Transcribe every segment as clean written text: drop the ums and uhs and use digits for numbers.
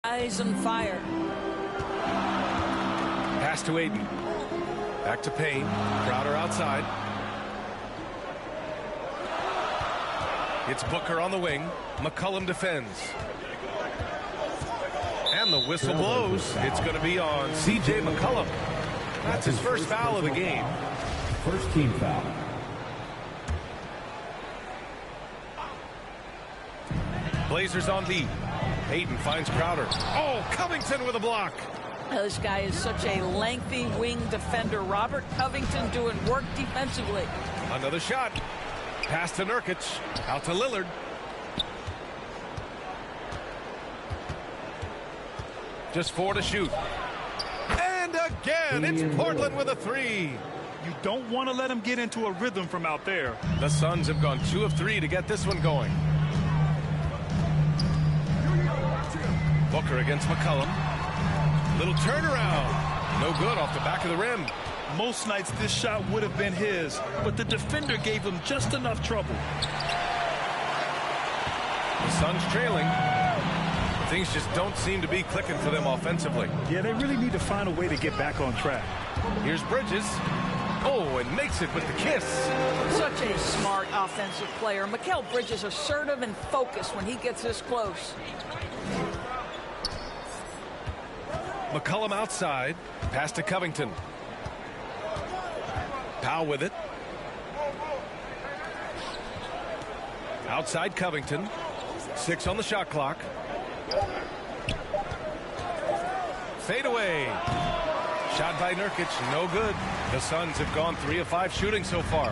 Eyes on fire. Pass to Aiden. Back to Payne. Crowder outside. It's Booker on the wing. McCollum defends. And the whistle blows. It's going to be on C.J. McCollum. That's his first foul of the game. First team foul. Blazers on D. Payton finds Crowder. Oh, Covington with a block. This guy is such a lengthy wing defender. Robert Covington doing work defensively. Another shot. Pass to Nurkic. Out to Lillard. Just 4 to shoot. And again, it's Portland with a 3. You don't want to let him get into a rhythm from out there. The Suns have gone 2 of 3 to get this one going. Booker against McCollum. Little turnaround. No good off the back of the rim. Most nights this shot would have been his, but the defender gave him just enough trouble. The Suns trailing. Things just don't seem to be clicking for them offensively. Yeah, they really need to find a way to get back on track. Here's Bridges. Oh, and makes it with the kiss. Such a smart offensive player. Mikal Bridges assertive and focused when he gets this close. McCollum outside. Pass to Covington. Powell with it. Outside Covington. 6 on the shot clock. Fade away. Shot by Nurkic. No good. The Suns have gone 3 of 5 shooting so far.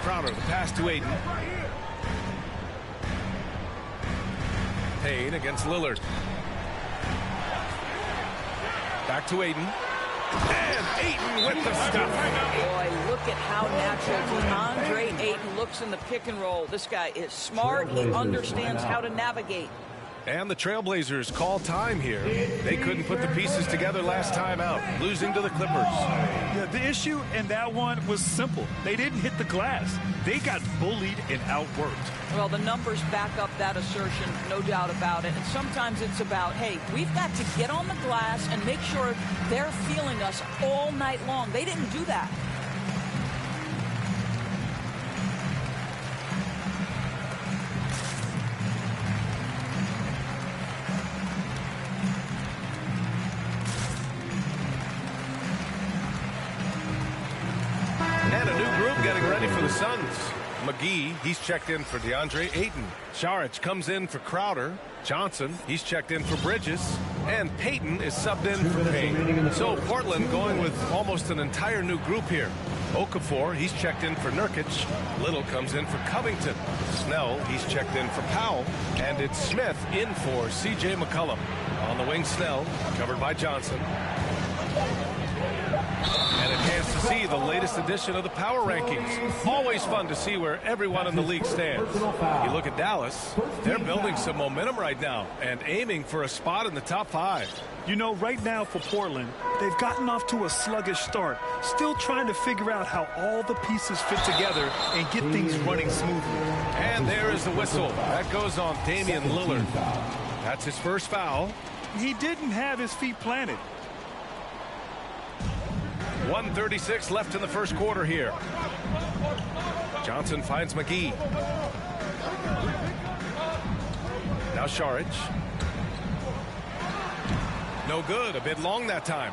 Crowder, the pass to Aiden. Payne against Lillard. Back to Aiden. And Ayton with the stuff. Boy, look at how natural DeAndre Ayton looks in the pick and roll. This guy is smart. He understands how to navigate. And the Trailblazers call time here. They couldn't put the pieces together last time out, losing to the Clippers. Yeah, the issue in that one was simple. They didn't hit the glass. They got bullied and outworked. Well, the numbers back up that assertion, no doubt about it. And sometimes it's about, hey, we've got to get on the glass and make sure they're feeling us all night long. They didn't do that. And a new group getting ready for the Suns. McGee, he's checked in for DeAndre Ayton. Saric comes in for Crowder. Johnson, he's checked in for Bridges. And Payton is subbed in for Payne. So Portland going with almost an entire new group here. Okafor, he's checked in for Nurkic. Little comes in for Covington. Snell, he's checked in for Powell. And it's Smith in for C.J. McCollum. On the wing, Snell, covered by Johnson. And a chance to see the latest edition of the power rankings. Always fun to see where everyone in the league stands. You look at Dallas, they're building some momentum right now and aiming for a spot in the top 5. You know, right now for Portland, they've gotten off to a sluggish start, still trying to figure out how all the pieces fit together and get things running smoothly. And there is the whistle. That goes on Damian Lillard. That's his first foul. He didn't have his feet planted. 1:36 left in the first quarter here. Johnson finds McGee. Now Saric. No good. A bit long that time.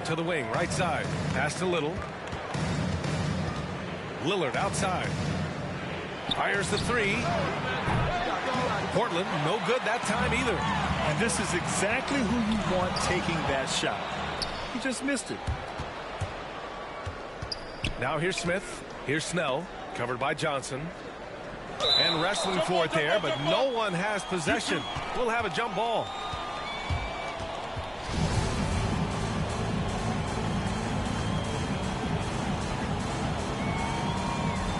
To the wing, right side. Pass to Little. Lillard outside. Fires the 3. Portland, no good that time either. And this is exactly who you want taking that shot. He just missed it. Now here's Smith. Here's Snell, covered by Johnson. And wrestling for it there, but no one has possession. We'll have a jump ball.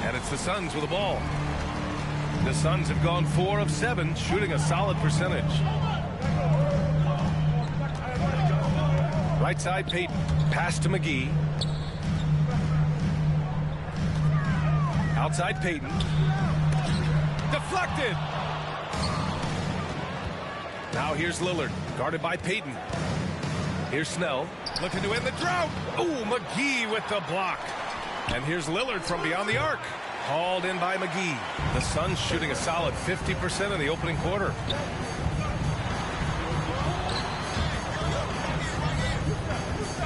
And it's the Suns with the ball. The Suns have gone 4 of 7, shooting a solid percentage. Right side, Payton. Pass to McGee. Outside Payton. Deflected. Now here's Lillard, guarded by Payton. Here's Snell, looking to end the drought. Oh, McGee with the block. And here's Lillard from beyond the arc. Hauled in by McGee. The Suns shooting a solid 50% in the opening quarter.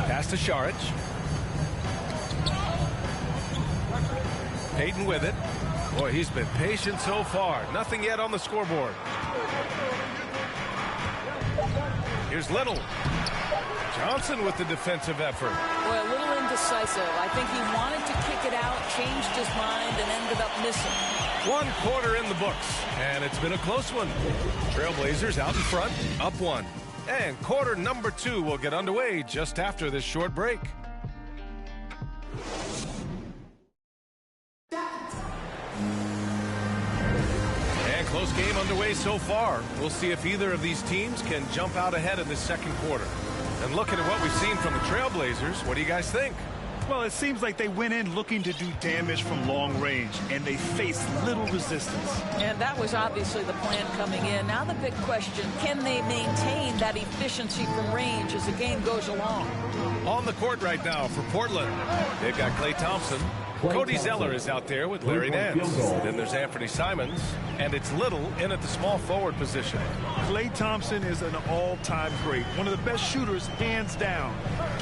Pass to Šarić. Payton with it. Boy, he's been patient so far. Nothing yet on the scoreboard. Here's Little. Johnson with the defensive effort. Boy, a little indecisive. I think he wanted to kick it out, changed his mind, and ended up missing. 1 quarter in the books, and it's been a close one. Trailblazers out in front, up 1. And quarter number 2 will get underway just after this short break. And close game underway so far. We'll see if either of these teams can jump out ahead in this second quarter. And looking at what we've seen from the Trailblazers, what do you guys think? Well, it seems like they went in looking to do damage from long range, and they faced little resistance. And that was obviously the plan coming in. Now the big question, can they maintain that efficiency from range as the game goes along? On the court right now for Portland, they've got Klay Thompson. Cody Zeller is out there with Larry Nance. Then there's Anthony Simons, and it's Little in at the small forward position. Klay Thompson is an all-time great, one of the best shooters, hands down.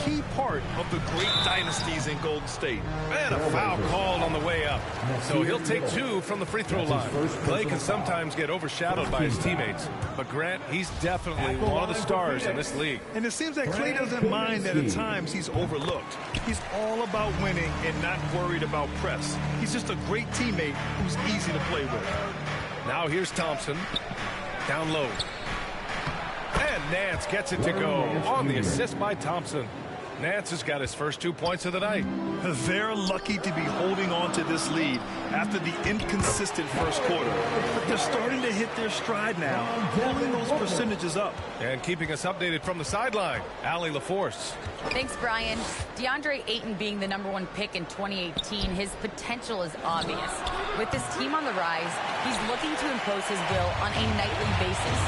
Key part of the great dynasties in Golden State. And a foul called on the way up. So he'll take 2 from the free throw line. Klay can sometimes get overshadowed by his teammates, but Grant, he's definitely one of the stars in this league. And it seems that Klay doesn't mind that at times he's overlooked. He's all about winning and not worried about press. He's just a great teammate who's easy to play with. Now here's Thompson. Down low. And Nance gets it to go on the assist by Thompson. Nance has got his first 2 points of the night. They're lucky to be holding on to this lead after the inconsistent first quarter. But they're starting to hit their stride now, pulling those percentages up. And keeping us updated from the sideline, Allie LaForce. Thanks, Brian. DeAndre Ayton being the #1 pick in 2018, his potential is obvious. With his team on the rise, he's looking to impose his will on a nightly basis.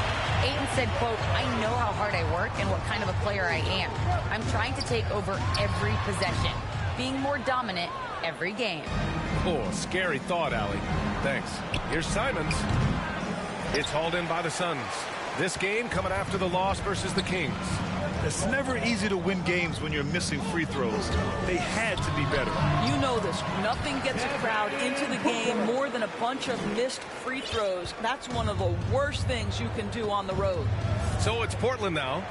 Ayton said, quote, "I know how hard I work and what kind of a player I am. I'm trying to take over every possession, being more dominant every game." Oh, scary thought, Allie. Thanks. Here's Simons. It's hauled in by the Suns. This game coming after the loss versus the Kings. It's never easy to win games when you're missing free throws. They had to be better. You know this. Nothing gets a crowd into the game more than a bunch of missed free throws. That's one of the worst things you can do on the road. So it's Portland now,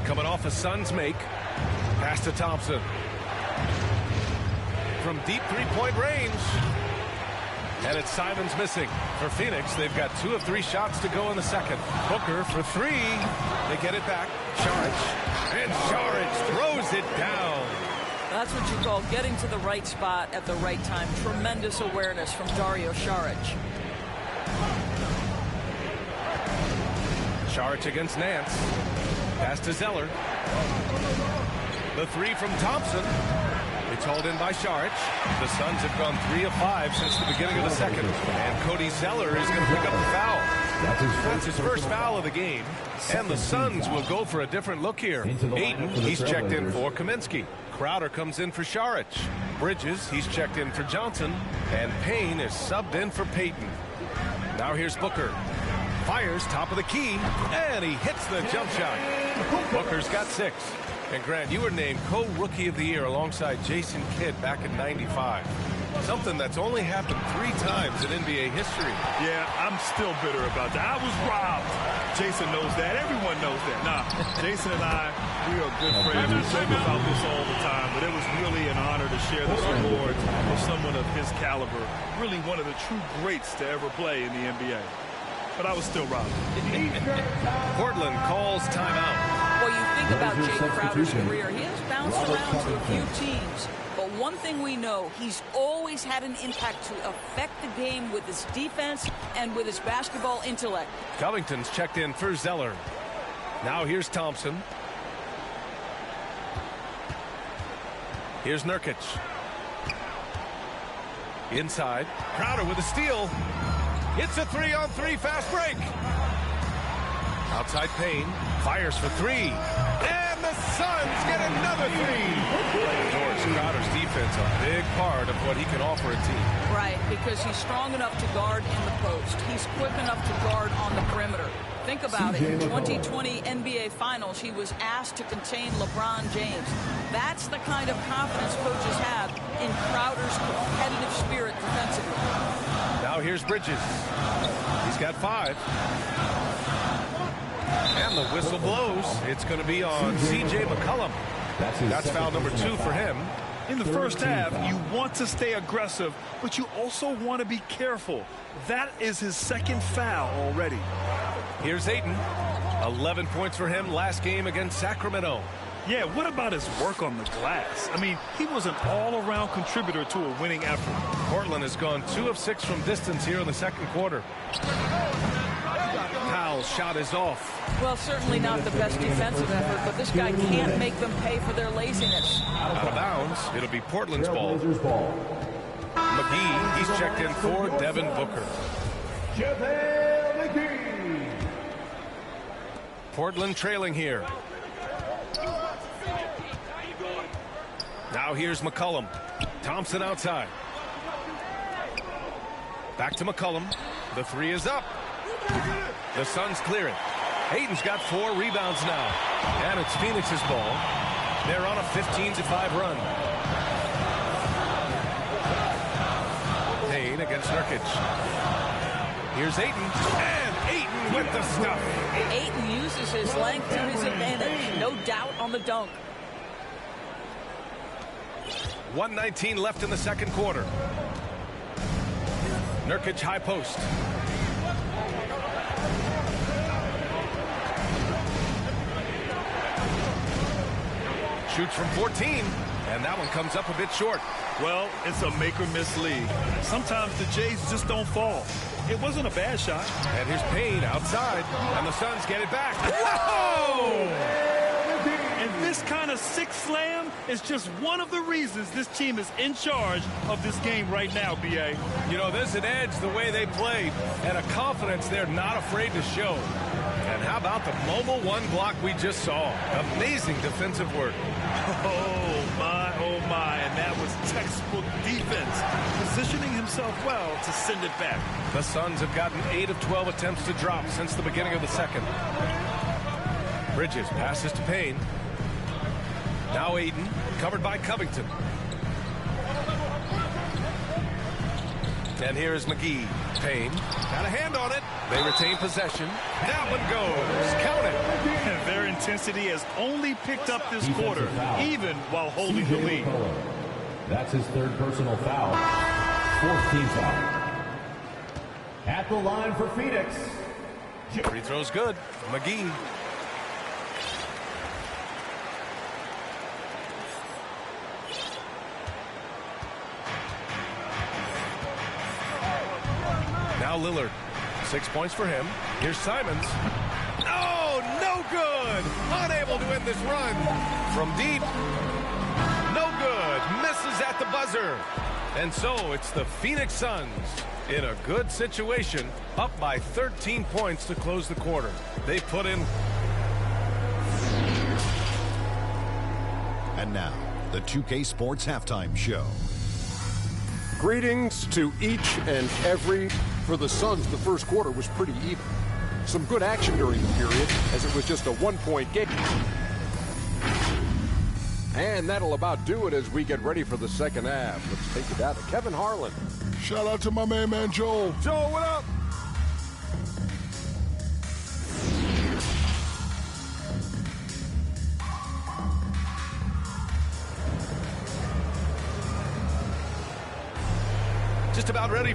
coming off a Suns make. Pass to Thompson. From deep three-point range. And it's Simons missing. For Phoenix, they've got 2 of 3 shots to go in the second. Booker for 3. They get it back. Šarić. And Šarić throws it down. That's what you call getting to the right spot at the right time. Tremendous awareness from Dario Šarić. Šarić against Nance. Pass to Zeller. The 3 from Thompson. It's hauled in by Šarić. The Suns have gone 3 of 5 since the beginning of the second. And Cody Zeller is going to pick up the foul. That's his first foul of the game. And the Suns will go for a different look here. Ayton, he's checked in for Kaminsky. Crowder comes in for Šarić. Bridges, he's checked in for Johnson. And Payne is subbed in for Payton. Now here's Booker. Fires top of the key. And he hits the jump shot. Booker's got 6. And Grant, you were named co-rookie of the year alongside Jason Kidd back in '95. Something that's only happened 3 times in NBA history. Yeah, I'm still bitter about that. I was robbed. Jason knows that. Everyone knows that. Nah, Jason and I, we are good friends. We joke about this all the time, but it was really an honor to share this award with someone of his caliber. Really one of the true greats to ever play in the NBA. But I was still robbed. Portland calls timeout. Well, you think about Jay Crowder's career. He has bounced around to a few teams. But one thing we know, he's always had an impact to affect the game with his defense and with his basketball intellect. Covington's checked in for Zeller. Now here's Thompson. Here's Nurkic. Inside. Crowder with a steal. It's a 3-on-3 fast break. Outside Payne. Fires for three. And the Suns get another three. Doris Crowder's defense a big part of what he can offer a team. Right, because he's strong enough to guard in the post. He's quick enough to guard on the perimeter. Think about it. In 2020 NBA Finals, he was asked to contain LeBron James. That's the kind of confidence coaches have in Crowder's competitive spirit defensively. Now here's Bridges. He's got 5. And the whistle blows. It's going to be on C.J. McCollum. That's foul number 2 for him. In the first half, you want to stay aggressive, but you also want to be careful. That is his second foul already. Here's Ayton. 11 points for him last game against Sacramento. Yeah, what about his work on the glass? I mean, he was an all-around contributor to a winning effort. Portland has gone 2 of 6 from distance here in the second quarter. Powell's shot is off. Well, certainly not the best defensive effort, but this guy can't make them pay for their laziness. Out of bounds. It'll be Portland's ball. McGee, he's checked in for Devin Booker. Portland trailing here. Now here's McCollum. Thompson outside. Back to McCollum. The 3 is up. The Suns clear it. Ayton's got 4 rebounds now. And it's Phoenix's ball. They're on a 15-5 run. Payne against Nurkic. Here's Ayton. And Ayton with the stuff. Ayton uses his length to his advantage. No doubt on the dunk. 1:19 left in the second quarter. Nurkic high post. Shoots from 14, and that one comes up a bit short. Well, it's a make-or-miss league. Sometimes the Jays just don't fall. It wasn't a bad shot. And here's Payne outside, and the Suns get it back. Whoa! And this kind of sick slam is just one of the reasons this team is in charge of this game right now, B.A. You know, there's an edge the way they played, and a confidence they're not afraid to show. And how about the mobile 1 block we just saw? Amazing defensive work. Oh, my. And that was textbook defense. Positioning himself well to send it back. The Suns have gotten 8 of 12 attempts to drop since the beginning of the second. Bridges passes to Payne. Now Ayton, covered by Covington. And here is McGee. Payne got a hand on it. They retain possession. That one goes. Count it. And their intensity has only picked up this quarter, even while holding the lead. That's his 3rd personal foul. 4th team foul. At the line for Phoenix. Free throw's good. McGee. Now Lillard. 6 points for him. Here's Simons. Oh, no good. Unable to end this run. From deep. No good. Misses at the buzzer. And so it's the Phoenix Suns in a good situation, up by 13 points to close the quarter. They put in. And now, the 2K Sports Halftime Show. Greetings to each and every. For the Suns, the first quarter was pretty even. Some good action during the period, as it was just a 1-point game. And that'll about do it as we get ready for the second half. Let's take it out to Kevin Harlan. Shout out to my man Joel. Joel, what up? Just about ready.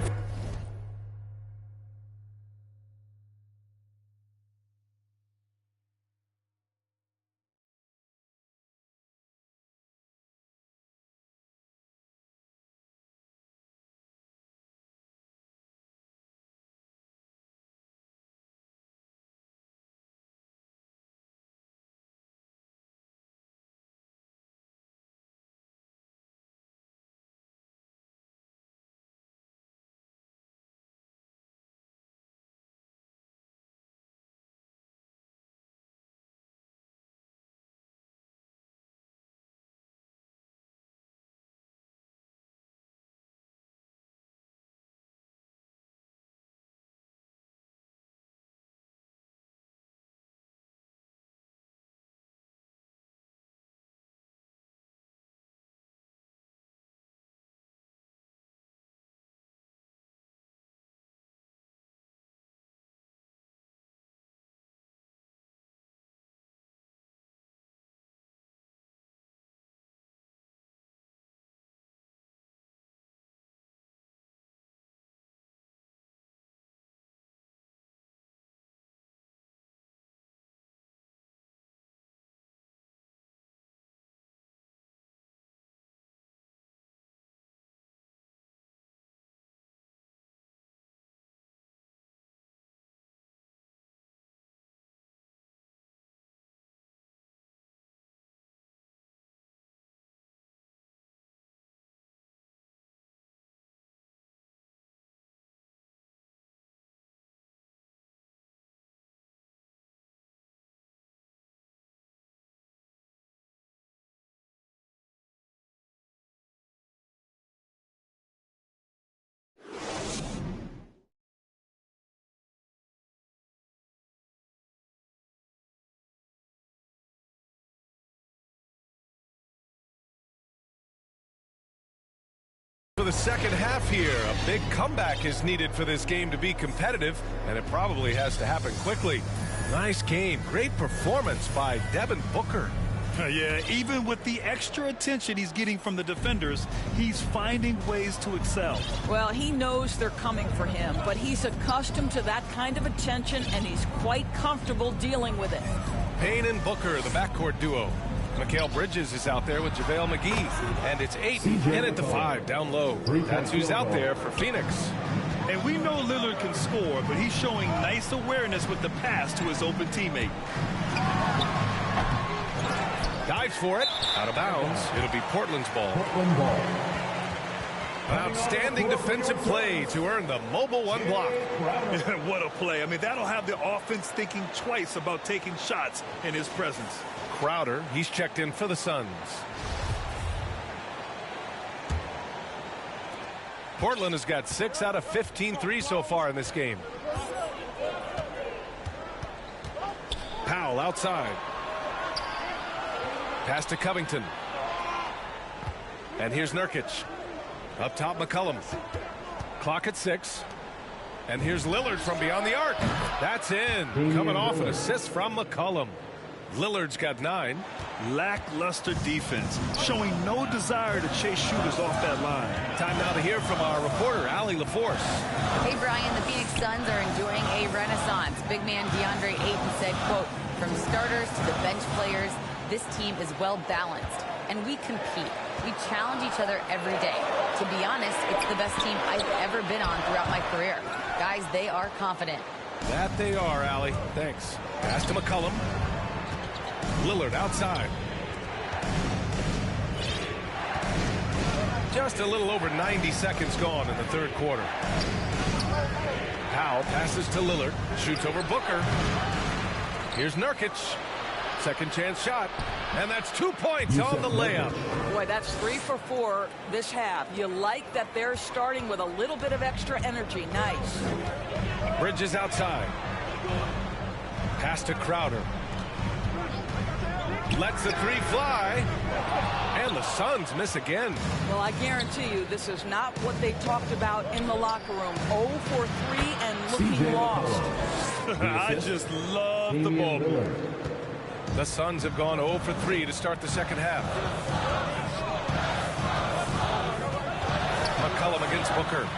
the second half here. A big comeback is needed for this game to be competitive, and it probably has to happen quickly. Nice game. Great performance by Devin Booker. Yeah, even with the extra attention he's getting from the defenders, he's finding ways to excel. Well, he knows they're coming for him, but he's accustomed to that kind of attention, and he's quite comfortable dealing with it. Payne and Booker, the backcourt duo. Mikal Bridges is out there with JaVale McGee, and it's Ayton in at the 5 down low. That's who's out there for Phoenix. And we know Lillard can score, but he's showing nice awareness with the pass to his open teammate. Dives for it, out of bounds. It'll be Portland's ball. An outstanding defensive play to earn the mobile 1 block. What a play. I mean, that'll have the offense thinking twice about taking shots in his presence. Crowder, he's checked in for the Suns. Portland has got 6 out of 15 threes so far in this game. Powell outside. Pass to Covington. And here's Nurkic. Up top, McCollum. Clock at 6. And here's Lillard from beyond the arc. That's in. Coming off an assist from McCollum. Lillard's got 9. Lackluster defense, showing no desire to chase shooters off that line. Time now to hear from our reporter, Allie LaForce. Hey, Brian, the Phoenix Suns are enjoying a renaissance. Big man DeAndre Ayton said, quote, from starters to the bench players, this team is well balanced, and we compete. We challenge each other every day. To be honest, it's the best team I've ever been on throughout my career. Guys, they are confident. That they are, Allie. Thanks. Pass to McCollum. Lillard outside. Just a little over 90 seconds gone in the third quarter. Powell passes to Lillard. Shoots over Booker. Here's Nurkic. Second chance shot. And that's 2 points on the layup. Boy, that's 3 for 4 this half. You like that they're starting with a little bit of extra energy. Nice. Bridges outside. Pass to Crowder. Lets the 3 fly. And the Suns miss again. Well, I guarantee you this is not what they talked about in the locker room. 0 for 3 and looking lost. I just love the ball movement. The Suns have gone 0 for 3 to start the second half. McCollum against Booker.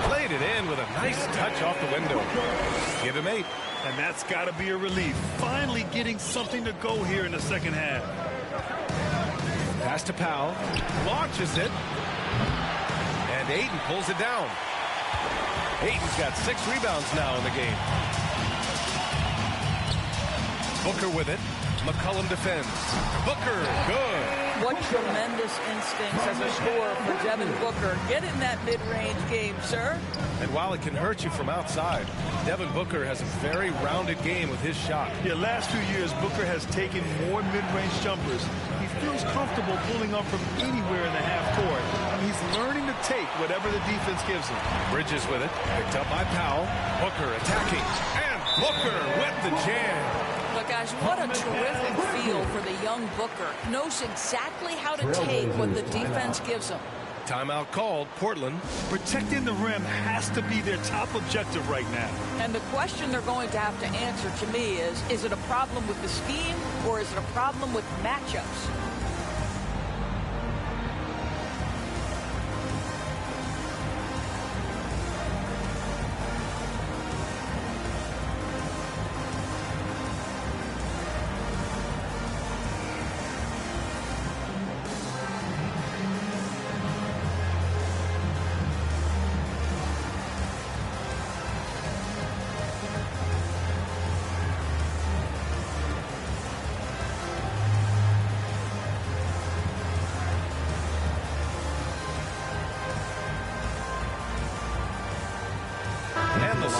Played it in with a nice touch off the window. Give him 8. And that's got to be a relief. Finally getting something to go here in the second half. Pass to Powell. Launches it. And Ayton pulls it down. Ayton's got 6 rebounds now in the game. Booker with it. McCollum defends. Booker, good. What tremendous instincts as a scorer for Devin Booker. Get in that mid-range game, sir. And while it can hurt you from outside, Devin Booker has a very rounded game with his shot. Yeah, last few years, Booker has taken more mid-range jumpers. He feels comfortable pulling up from anywhere in the half court. And he's learning to take whatever the defense gives him. Bridges with it. Picked up by Powell. Booker attacking. And Booker with the jam. But guys, what a terrific feel for the young Booker. Knows exactly how to take what the defense gives him. Timeout called. Portland. Protecting the rim has to be their top objective right now. And the question they're going to have to answer to me is it a problem with the scheme or is it a problem with matchups?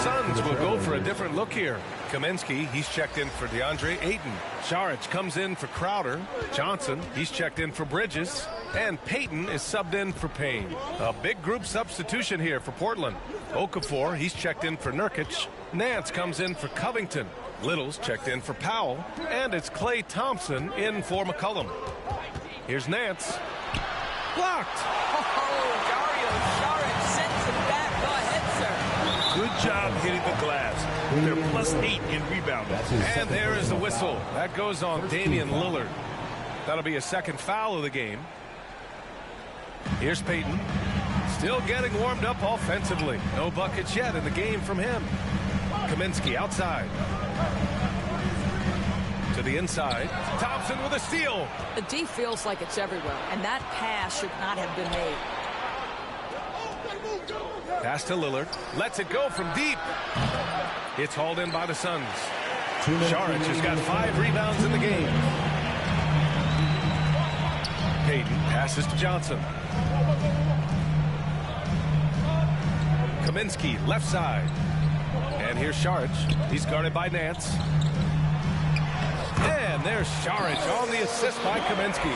Suns will go for a different look here. Kaminsky, he's checked in for DeAndre Ayton. Saric comes in for Crowder. Johnson, he's checked in for Bridges. And Payton is subbed in for Payne. A big group substitution here for Portland. Okafor, he's checked in for Nurkic. Nance comes in for Covington. Little's checked in for Powell. And it's Klay Thompson in for McCollum. Here's Nance. Blocked. Oh, Good job hitting the glass. They're +8 in rebounding. And there is the whistle. That goes on Damian Lillard. That'll be a second foul of the game. Here's Payton. Still getting warmed up offensively. No buckets yet in the game from him. Kaminsky outside. To the inside. Thompson with a steal. The D feels like it's everywhere, and that pass should not have been made. Pass to Lillard. Lets it go from deep. It's hauled in by the Suns. Šarić has got 5 rebounds in the game. Payton passes to Johnson. Kaminsky left side. And here's Šarić. He's guarded by Nance. And there's Šarić on the assist by Kaminsky.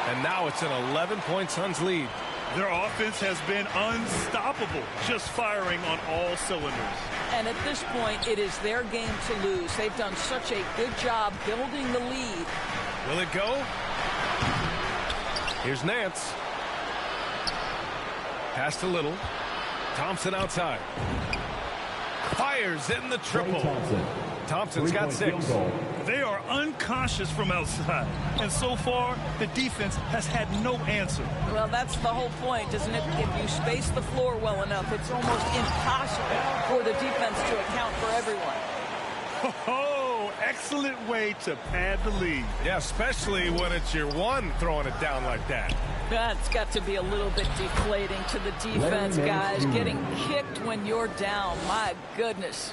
And now it's an 11-point Suns lead. Their offense has been unstoppable, just firing on all cylinders. And at this point, it is their game to lose. They've done such a good job building the lead. Will it go? Here's Nance. Pass to Little. Thompson outside. Fires in the triple. Thompson's got 6. They are unconscious from outside. And so far, the defense has had no answer. Well, that's the whole point, isn't it? If you space the floor well enough, it's almost impossible for the defense to account for everyone. Oh, excellent way to pad the lead. Yeah, especially when it's your one throwing it down like that. That's got to be a little bit deflating to the defense, guys. Getting kicked when you're down. My goodness.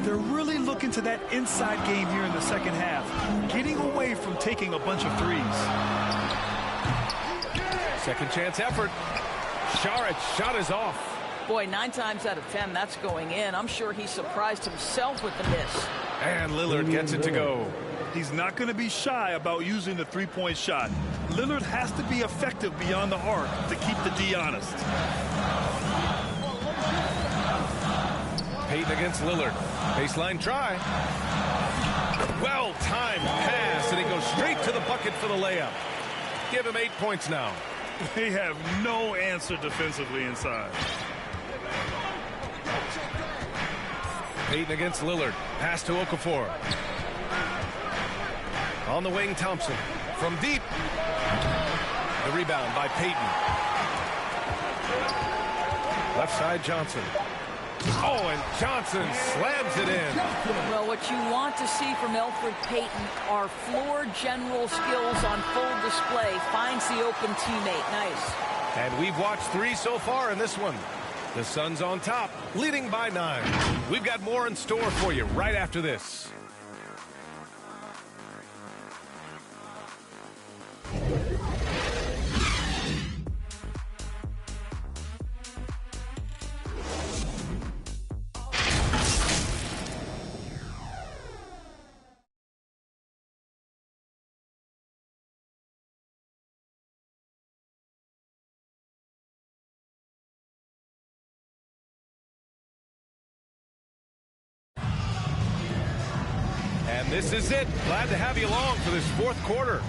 They're really looking to that inside game here in the second half, getting away from taking a bunch of threes. Second chance effort. Šarić shot is off. Boy, 9 times out of 10, that's going in. I'm sure he surprised himself with the miss. And Lillard gets it to go. He's not going to be shy about using the three-point shot. Lillard has to be effective beyond the arc to keep the D honest. Payton against Lillard. Baseline try. Well-timed pass, and he goes straight to the bucket for the layup. Give him 8 points now. They have no answer defensively inside. Payton against Lillard. Pass to Okafor. On the wing, Thompson. From deep. The rebound by Payton. Left side, Johnson. Oh, and Johnson slams it in. Well, what you want to see from Elfrid Payton are floor general skills on full display. Finds the open teammate. Nice. And we've watched 3 so far in this one. The Suns on top, leading by 9. We've got more in store for you right after this. And this is it. Glad to have you along for this 4th quarter.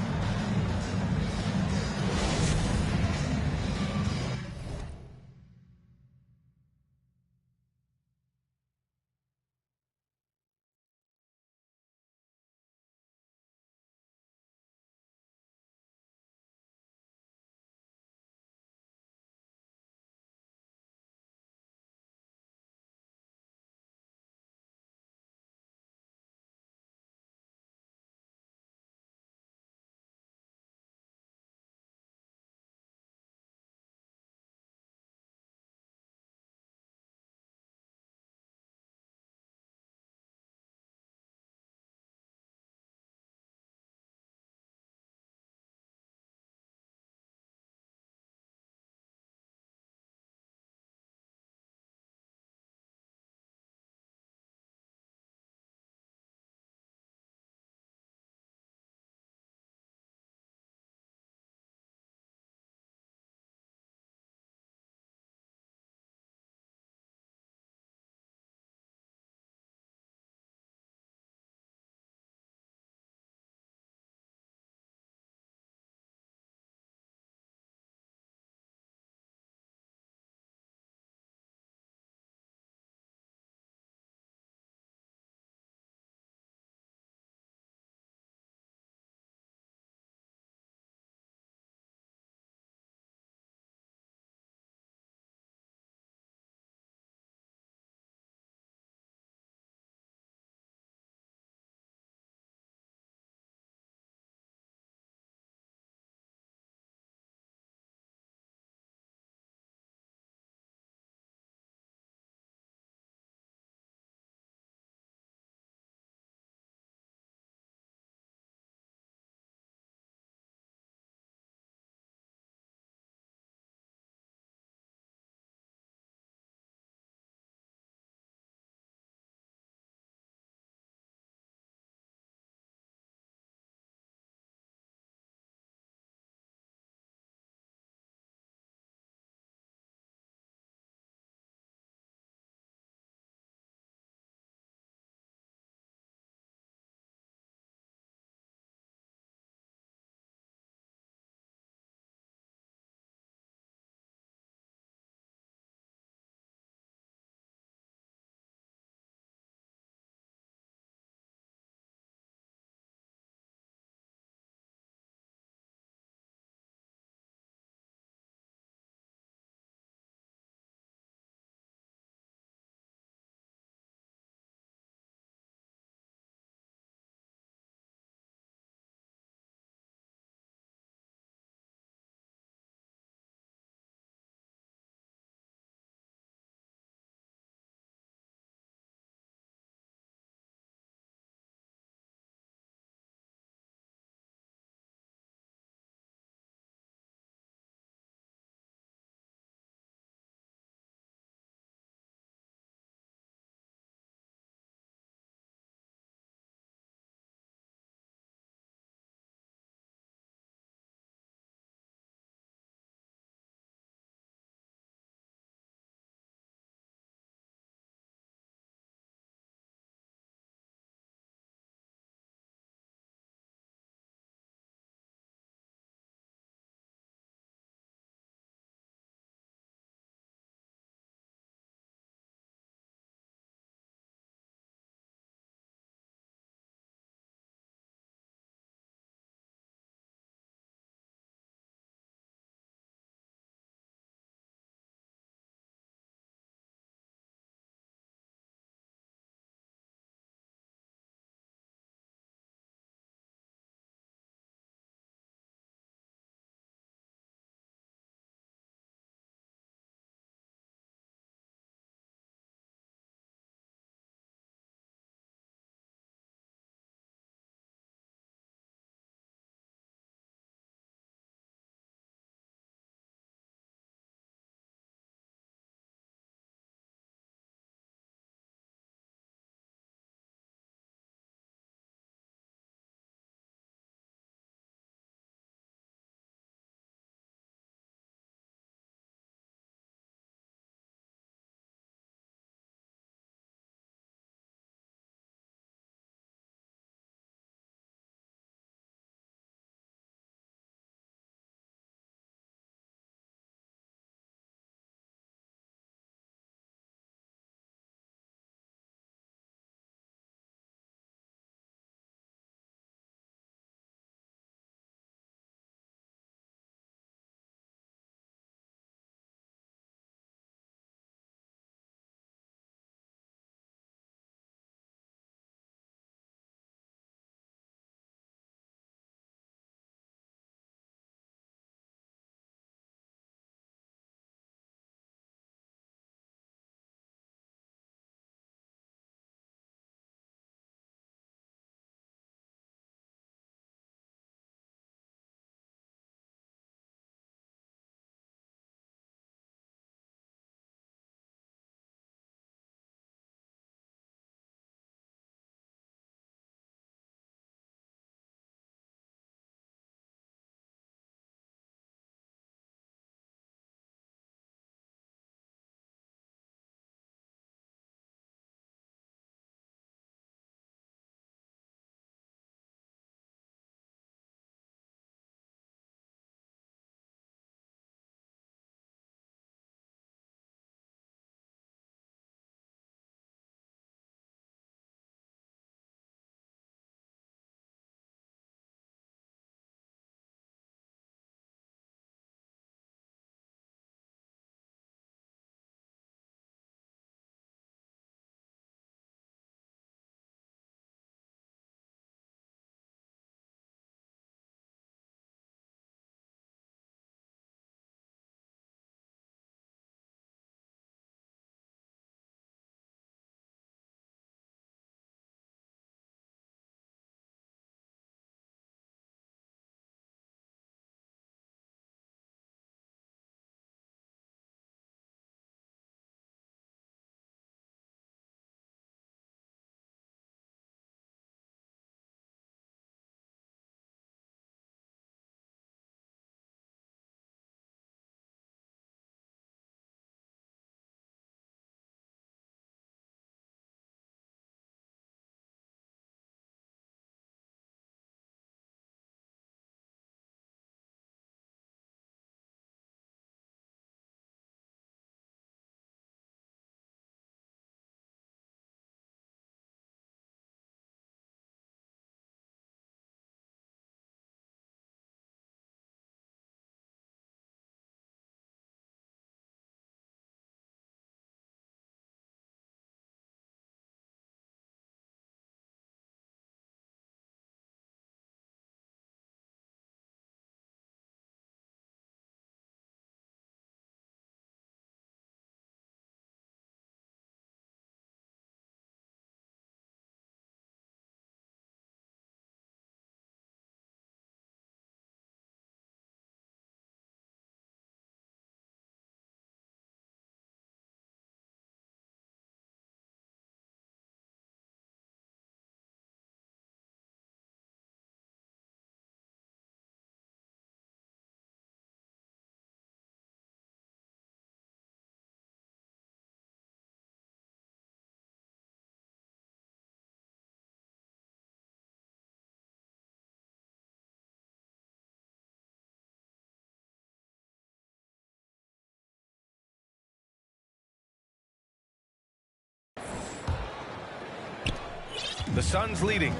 The Suns leading.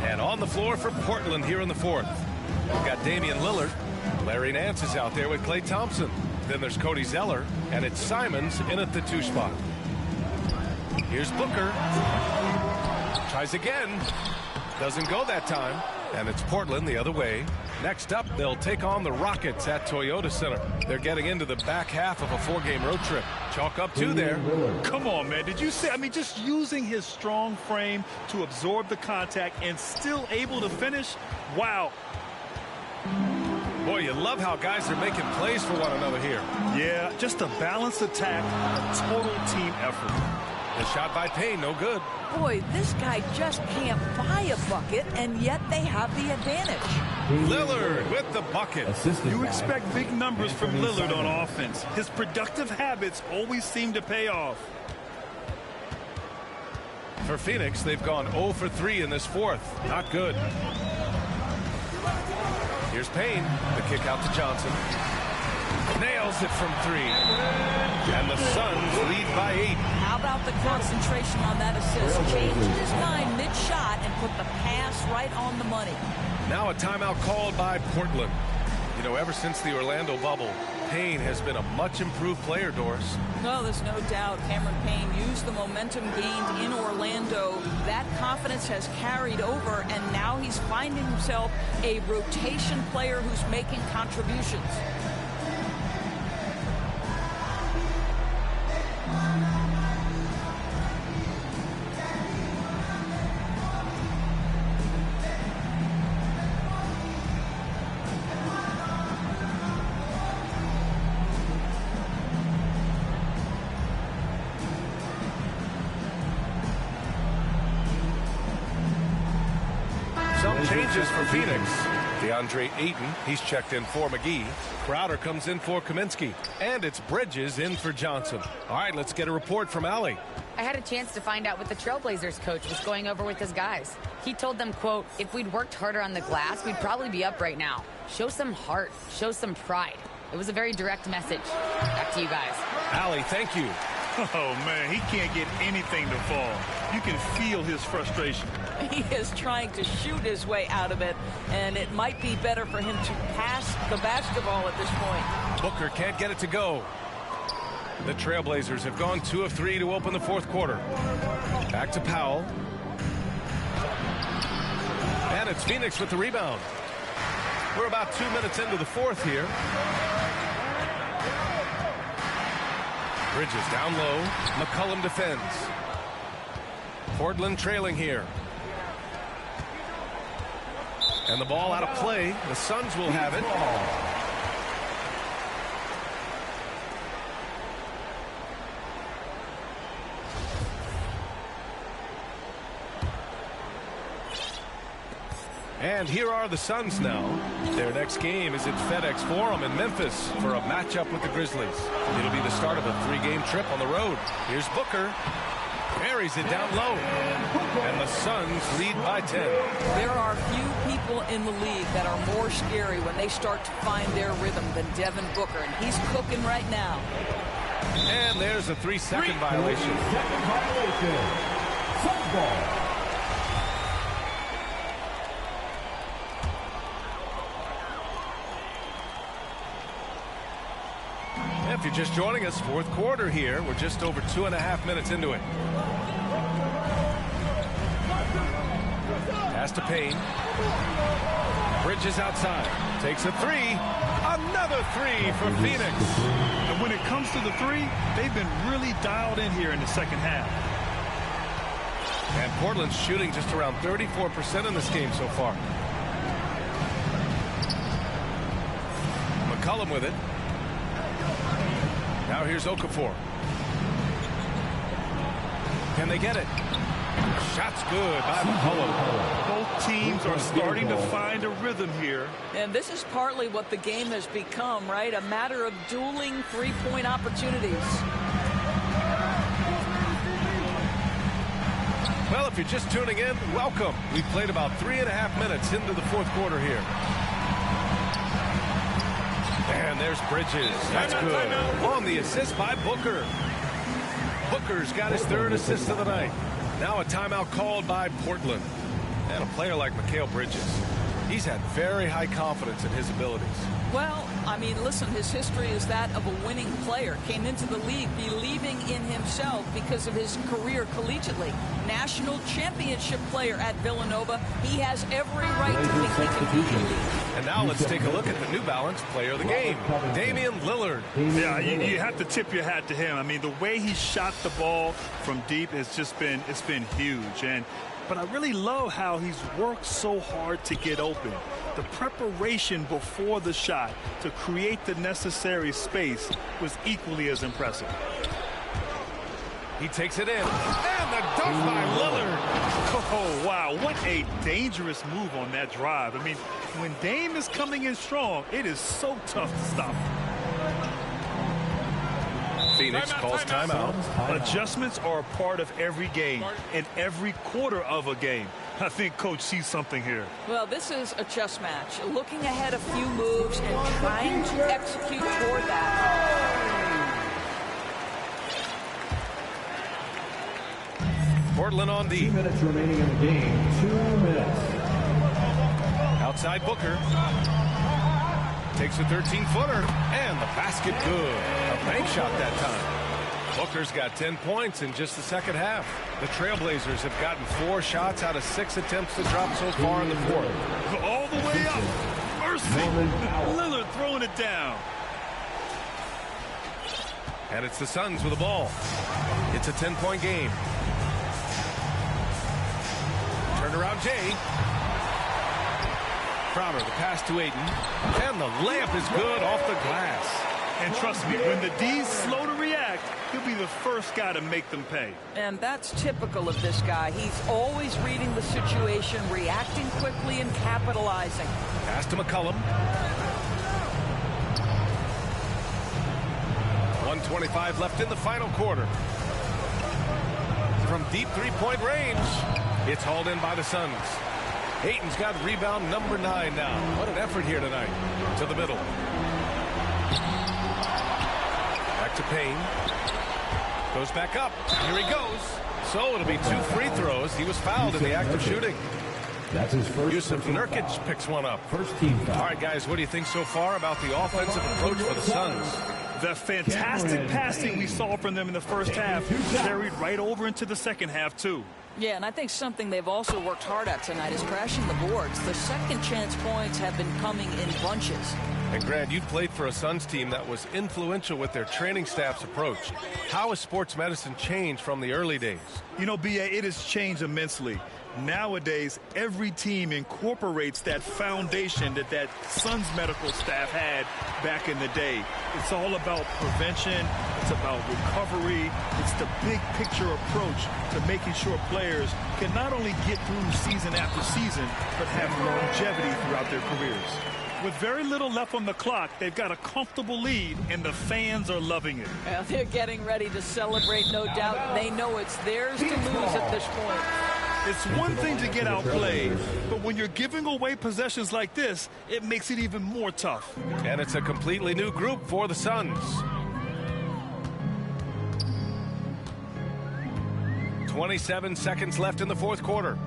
And on the floor for Portland here in the fourth. We've got Damian Lillard. Larry Nance is out there with Klay Thompson. Then there's Cody Zeller. And it's Simons in at the 2 spot. Here's Booker. Tries again. Doesn't go that time. And it's Portland the other way. Next up, they'll take on the Rockets at Toyota Center. They're getting into the back half of a 4-game road trip. Chalk up 2 there. Come on, man. Did you see? I mean, just using his strong frame to absorb the contact and still able to finish. Wow. Boy, you love how guys are making plays for one another here. Yeah, just a balanced attack, a total team effort. The shot by Payne, no good. Boy, this guy just can't buy a bucket, and yet they have the advantage. Lillard with the bucket. You expect big numbers from Lillard on offense. His productive habits always seem to pay off. For Phoenix, they've gone 0 for 3 in this fourth. Not good. Here's Payne. The kick out to Johnson. Nails it from 3. And the Suns lead by 8. How about the concentration on that assist? Changed his mind mid-shot and put the pass right on the money. Now a timeout called by Portland. You know, ever since the Orlando bubble, Payne has been a much improved player, Doris. No, there's no doubt. Cameron Payne used the momentum gained in Orlando. That confidence has carried over, and now he's finding himself a rotation player who's making contributions. Changes for Phoenix. DeAndre Ayton, he's checked in for McGee. Crowder comes in for Kaminsky. And it's Bridges in for Johnson. All right, let's get a report from Allie. I had a chance to find out what the Trailblazers coach was going over with his guys. He told them, quote, if we'd worked harder on the glass, we'd probably be up right now. Show some heart. Show some pride. It was a very direct message. Back to you guys. Allie, thank you. Oh, man, he can't get anything to fall. You can feel his frustration. He is trying to shoot his way out of it, and it might be better for him to pass the basketball at this point. Booker can't get it to go. The Trailblazers have gone 2 of 3 to open the fourth quarter. Back to Powell. And it's Phoenix with the rebound. We're about 2 minutes into the fourth here. Bridges down low. McCollum defends. Portland trailing here. And the ball out of play. The Suns will have it. And here are the Suns now. Their next game is at FedEx Forum in Memphis for a matchup with the Grizzlies. It'll be the start of a 3-game trip on the road. Here's Booker. Buries it down low. And the Suns lead by 10. There are few people in the league that are more scary when they start to find their rhythm than Devin Booker, and he's cooking right now. And there's a 3-second violation. Second violation. Suns ball. If you're just joining us, fourth quarter here. We're just over 2.5 minutes into it. Pass to Payne. Bridges outside. Takes a 3. Another 3 for Phoenix. And when it comes to the 3, they've been really dialed in here in the second half. And Portland's shooting just around 34% in this game so far. McCollum with it. Now here's Okafor. Can they get it? Shot's good by McCollum. Both teams are starting to find a rhythm here. And this is partly what the game has become, right? A matter of dueling three-point opportunities. Well, if you're just tuning in, welcome. We've played about 3.5 minutes into the fourth quarter here. And there's Bridges. That's good. On the assist by Booker. Booker's got his 3rd assist of the night. Now a timeout called by Portland. And a player like Mikal Bridges, he's had very high confidence in his abilities. Well, I mean, listen, his history is that of a winning player. Came into the league believing in himself because of his career collegiately. National championship player at Villanova. He has every right to think he can be in the league. And now let's take a look at the New Balance player of the game, Damian Lillard. Yeah, you have to tip your hat to him. I mean, the way he shot the ball from deep has just been, it's been huge. But I really love how he's worked so hard to get open. The preparation before the shot to create the necessary space was equally as impressive. He takes it in. And the dunk by Lillard. Oh, wow. What a dangerous move on that drive. I mean, when Dame is coming in strong, it is so tough to stop him. Phoenix calls timeout. Adjustments are a part of every game and every quarter of a game. I think Coach sees something here. Well, this is a chess match. Looking ahead a few moves and trying to execute toward that. Portland on D. 2 minutes remaining in the game. 2 minutes. Outside Booker. Takes a 13-footer, and the basket good. A bank shot that time. Booker's got 10 points in just the second half. The Trailblazers have gotten 4 shots out of 6 attempts to drop so far in the fourth. All the way up. Mercy. Lillard throwing it down. And it's the Suns with the ball. It's a 10-point game. Turned around Jay. Crowder, the pass to Ayton, and the layup is good off the glass. And trust me, when the D's slow to react, he'll be the first guy to make them pay. And that's typical of this guy. He's always reading the situation, reacting quickly, and capitalizing. Pass to McCollum. 1:25 left in the final quarter. From deep three-point range, it's hauled in by the Suns. Ayton's got rebound number 9 now. What an effort here tonight. To the middle. Back to Payne. Goes back up. Here he goes. So it'll be 2 free throws. He was fouled in the act of shooting. That's his first. Yusuf Nurkic picks one up. First team foul. All right, guys, what do you think so far about the offensive approach for the Suns? The fantastic passing we saw from them in the first half carried right over into the second half, too. Yeah, and I think something they've also worked hard at tonight is crashing the boards. The second chance points have been coming in bunches. And Grant, you played for a Suns team that was influential with their training staff's approach. How has sports medicine changed from the early days? You know, B.A., it has changed immensely. Nowadays, every team incorporates that foundation that Suns medical staff had back in the day. It's all about prevention. It's about recovery. It's the big picture approach to making sure players can not only get through season after season, but have longevity throughout their careers. With very little left on the clock, they've got a comfortable lead, and the fans are loving it. Well, they're getting ready to celebrate, no doubt. They know it's theirs to lose at this point. It's one thing to get outplayed, but when you're giving away possessions like this, it makes it even more tough. And it's a completely new group for the Suns. 27 seconds left in the fourth quarter.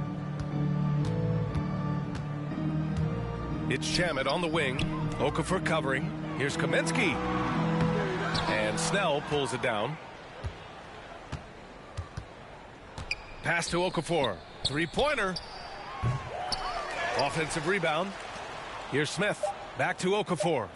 It's Shamet on the wing. Okafor covering. Here's Kaminsky. And Snell pulls it down. Pass to Okafor. Three-pointer. Offensive rebound. Here's Smith. Back to Okafor.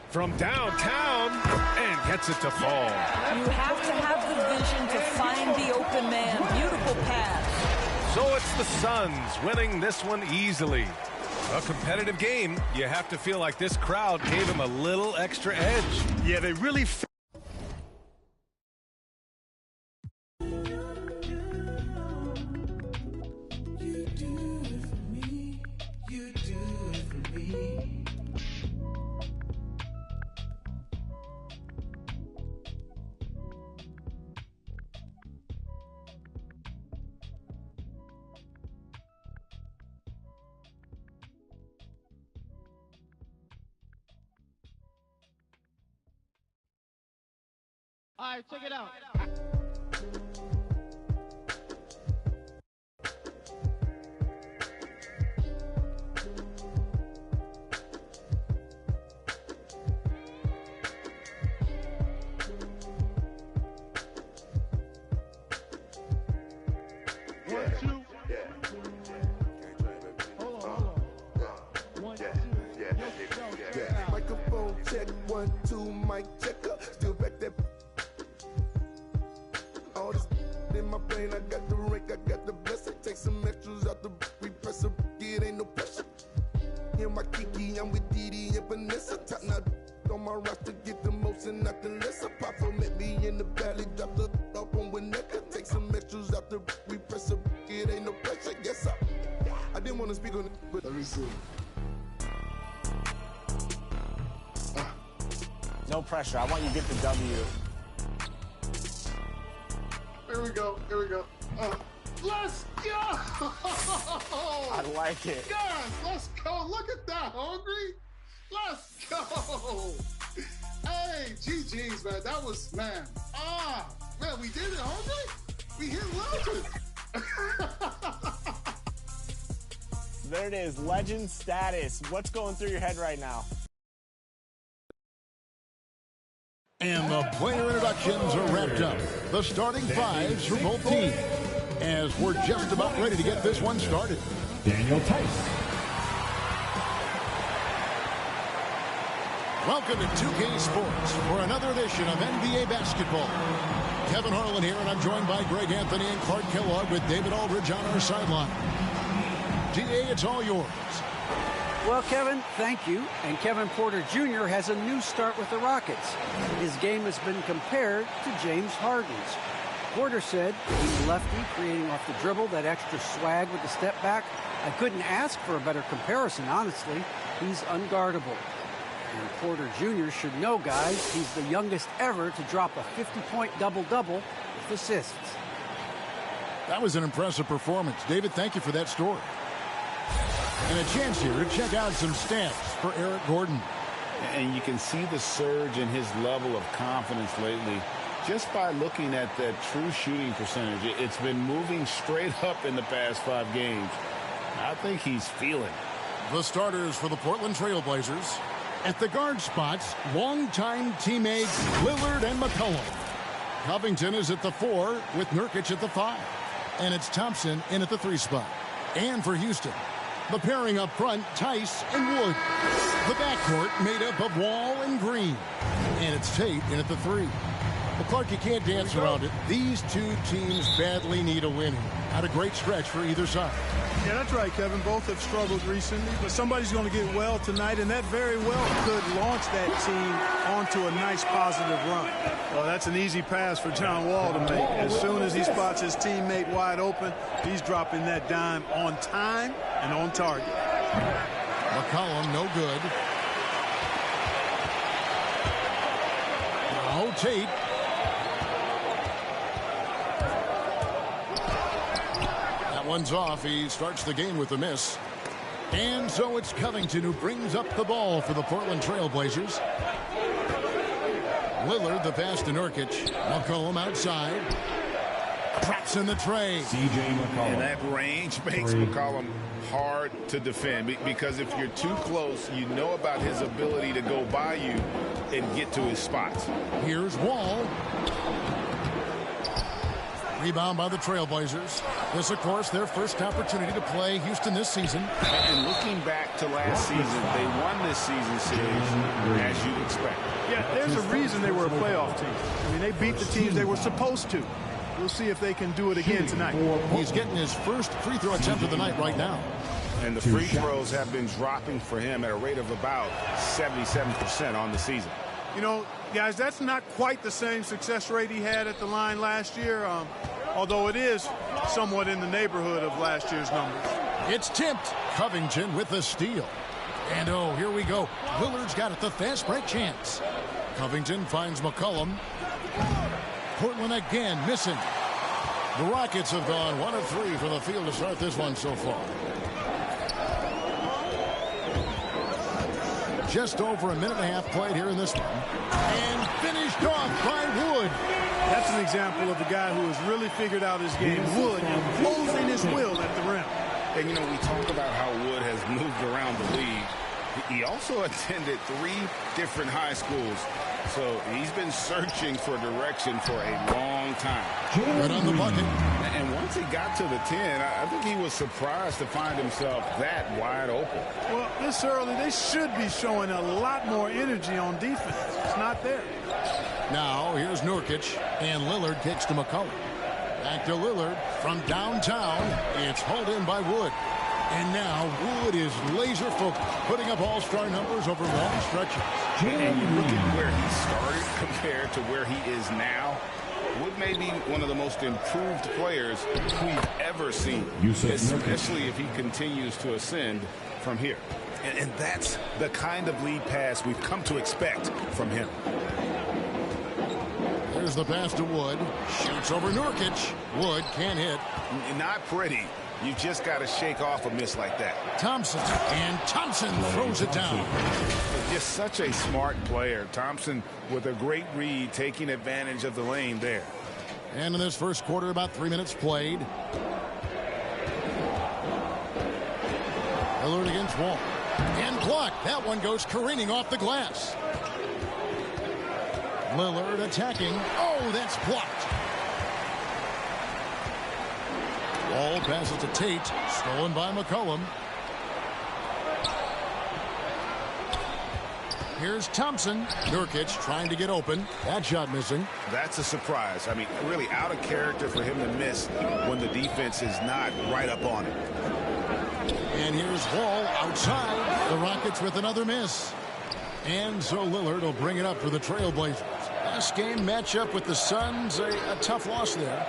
From downtown. And gets it to fall. You have to have the vision to find the open man. Beautiful pass. So it's the Suns winning this one easily. A competitive game. You have to feel like this crowd gave him a little extra edge. Yeah, they really... All right, check it out. 1, 2, mic checker. Still back that. All this in my brain, I got the rank, I got the blessing. Take some extras out the repress up, it ain't no pressure. In my Kiki, I'm with Didi and Vanessa. Top now on my roster, get the most and not the less. Papa met me in the valley, drop the up on Winnetka. Take some extras out the repress up, it ain't no pressure. Yes, I didn't want to speak on it, but let me see. No pressure. I want you to get the W. Here we go. Here we go. Let's go! I like it. Yes, let's go. Look at that, Hungry. Let's go. Hey, GG's, man. That was, man. Man, we did it, Hungry. We hit legend. There it is, legend status. What's going through your head right now? And the player introductions are wrapped up. The starting fives for both teams. As we're just about ready to get this one started. Daniel Tice. Welcome to 2K Sports for another edition of NBA basketball. Kevin Harlan here, and I'm joined by Greg Anthony and Clark Kellogg with David Aldridge on our sideline. DA, it's all yours. Well, Kevin, thank you. And Kevin Porter Jr. has a new start with the Rockets. His game has been compared to James Harden's. Porter said he's lefty, creating off the dribble, that extra swag with the step back. I couldn't ask for a better comparison, honestly. He's unguardable. And Porter Jr. should know, guys, he's the youngest ever to drop a 50-point double-double with assists. That was an impressive performance. David, thank you for that story. And a chance here to check out some stats for Eric Gordon. And you can see the surge in his level of confidence lately just by looking at that true shooting percentage. It's been moving straight up in the past 5 games. I think he's feeling it. The starters for the Portland Trail Blazers. At the guard spots, longtime teammates Lillard and McCollum. Covington is at the 4 with Nurkic at the 5. And it's Thompson in at the 3 spot. And for Houston, the pairing up front, Tice and Wood. The backcourt made up of Wall and Green. And it's Tate in at the 3. Well, Clark, you can't dance around it. These two teams badly need a win. Had a great stretch for either side. Yeah, that's right, Kevin. Both have struggled recently, but somebody's going to get well tonight, and that very well could launch that team onto a nice positive run. Well, that's an easy pass for John Wall to make. As soon as he spots his teammate wide open, he's dropping that dime on time and on target. McCollum, no good. Now Tate. One's off. He starts the game with a miss. And so it's Covington who brings up the ball for the Portland Trail Blazers. Lillard, the pass to Nurkic. McCollum outside. Cracks in the tray. C.J. McCollum. And that range makes McCollum hard to defend because if you're too close, you know about his ability to go by you and get to his spots. Here's Wall. Rebound by the Trailblazers. This, of course, their first opportunity to play Houston this season. And looking back to last season, they won this season series, as you'd expect. Yeah, there's a reason they were a playoff team. I mean, they beat the teams they were supposed to. We'll see if they can do it again tonight. He's getting his first free throw attempt of the night right now. And the free throws have been dropping for him at a rate of about 77% on the season. You know, guys, that's not quite the same success rate he had at the line last year, although it is somewhat in the neighborhood of last year's numbers. It's tipped. Covington with the steal. And, oh, here we go. Lillard's got it, the fast break chance. Covington finds McCollum. Portland again missing. The Rockets have gone 1 of 3 from the field to start this one so far. Just over a minute and a half played here in this one. And finished off by Wood. That's an example of the guy who has really figured out his game. Wood imposing his will at the rim. And, you know, we talk about how Wood has moved around the league. He also attended 3 different high schools, so he's been searching for direction for a long time. Good on the bucket. And once he got to the 10, I think he was surprised to find himself that wide open. Well, this early, they should be showing a lot more energy on defense. It's not there. Now, here's Nurkic, and Lillard kicks to McCollum. Back to Lillard from downtown. It's hauled in by Wood. And now Wood is laser focused, putting up all-star numbers over long stretches. And you look at where he started compared to where he is now. Wood may be one of the most improved players we've ever seen, especially if he continues to ascend from here. And that's the kind of lead pass we've come to expect from him. There's the pass to Wood. Shoots over Nurkic. Wood can't hit. Not pretty. You just got to shake off a miss like that. Thompson. And Thompson throws it down. Just such a smart player. Thompson with a great read, taking advantage of the lane there. And in this first quarter, about 3 minutes played. Lillard against Wall. And blocked. That one goes careening off the glass. Lillard attacking. Oh, that's blocked. Wall passes to Tate. Stolen by McCollum. Here's Thompson. Nurkic trying to get open. That shot missing. That's a surprise. I mean, really out of character for him to miss when the defense is not right up on it. And here's Wall outside. The Rockets with another miss. And so Lillard will bring it up for the Trailblazers. Last game matchup with the Suns, a tough loss there.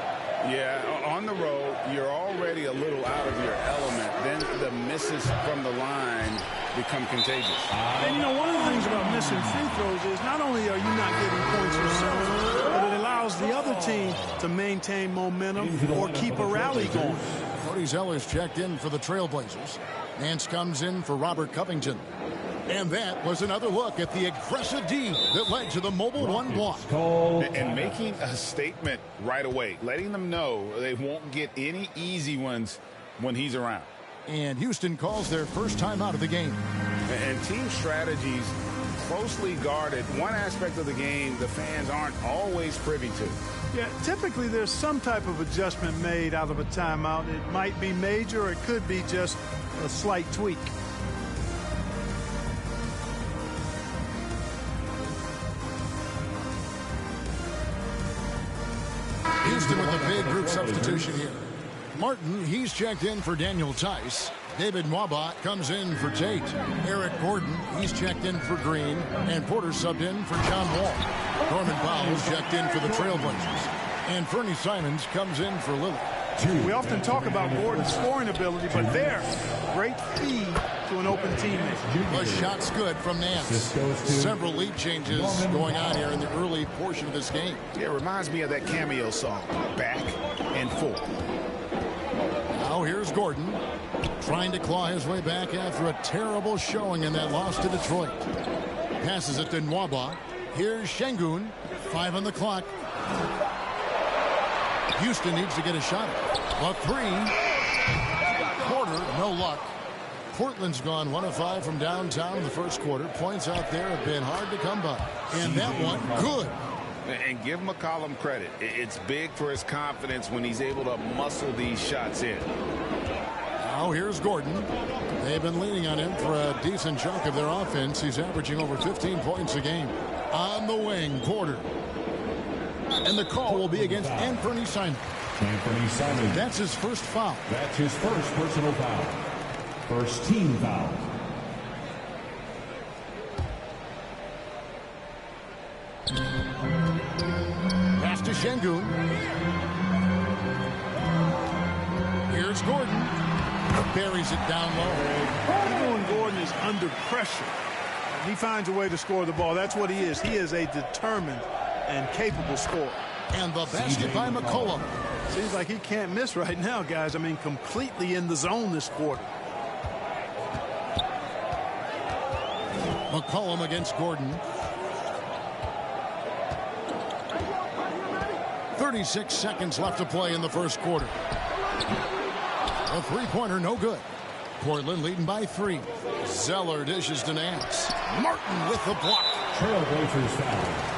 Yeah, on the road, you're already a little out of your element. Then the misses from the line become contagious. And, you know, one of the things about missing free throws is not only are you not getting points yourself, but it allows the other team to maintain momentum or keep a rally going. Cody Zeller's checked in for the Trailblazers. Nance comes in for Robert Covington. And that was another look at the aggressive D that led to the mobile one block. And making a statement right away, letting them know they won't get any easy ones when he's around. And Houston calls their first time out of the game. And team strategies closely guarded. One aspect of the game the fans aren't always privy to. Yeah, typically there's some type of adjustment made out of a timeout. It might be major or it could be just a slight tweak. Houston with a big group substitution here. Martin, he's checked in for Daniel Tice. David Nwaba comes in for Tate. Eric Gordon, he's checked in for Green. And Porter subbed in for John Wall. Norman Powell's checked in for the Trailblazers. And Fernie Simons comes in for Lillard. We often talk about Gordon's scoring ability, but there, great feed to an open teammate. The shot's good from Nance. Several lead changes going on here in the early portion of this game. Yeah, it reminds me of that cameo song, Back and Forth. Now here's Gordon trying to claw his way back after a terrible showing in that loss to Detroit. Passes it to Nwaba. Here's Şengün. 5 on the clock. Houston needs to get a shot. A 3. Porter, no luck. Portland's gone 1 of 5 from downtown in the first quarter. Points out there have been hard to come by. And that one, good. And give McCollum credit. It's big for his confidence when he's able to muscle these shots in. Now here's Gordon. They've been leaning on him for a decent chunk of their offense. He's averaging over 15 points a game. On the wing, Porter. And the call will be against Anthony Simons. Anthony Simons. That's his first foul. That's his first personal foul. First team foul. Pass to Şengün. Here's Gordon. Buries it down low. Even when Gordon is under pressure, he finds a way to score the ball. That's what he is. He is a determined and capable scorer. And the basket by McCollum. Seems like he can't miss right now, guys. I mean, completely in the zone this quarter. McCollum against Gordon. 36 seconds left to play in the first quarter. A three-pointer, no good. Portland leading by 3. Zeller dishes to Nance. Martin with the block. Trailblazers foul.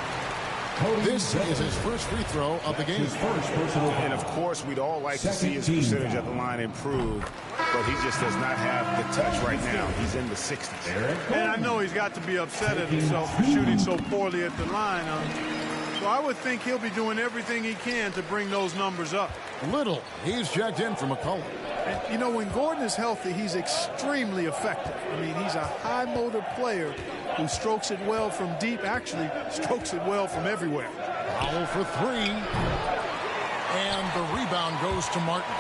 This is his first free throw of the game. And of course, we'd all like to see his percentage at the line improve, but he just does not have the touch right now. He's in the 60s. And I know he's got to be upset at himself for shooting so poorly at the line. So I would think he'll be doing everything he can to bring those numbers up. Little, he's checked in for McCollum. And, you know, when Gordon is healthy, he's extremely effective. I mean, he's a high-motor player who strokes it well from deep, actually strokes it well from everywhere. Foul for 3. And the rebound goes to Martin.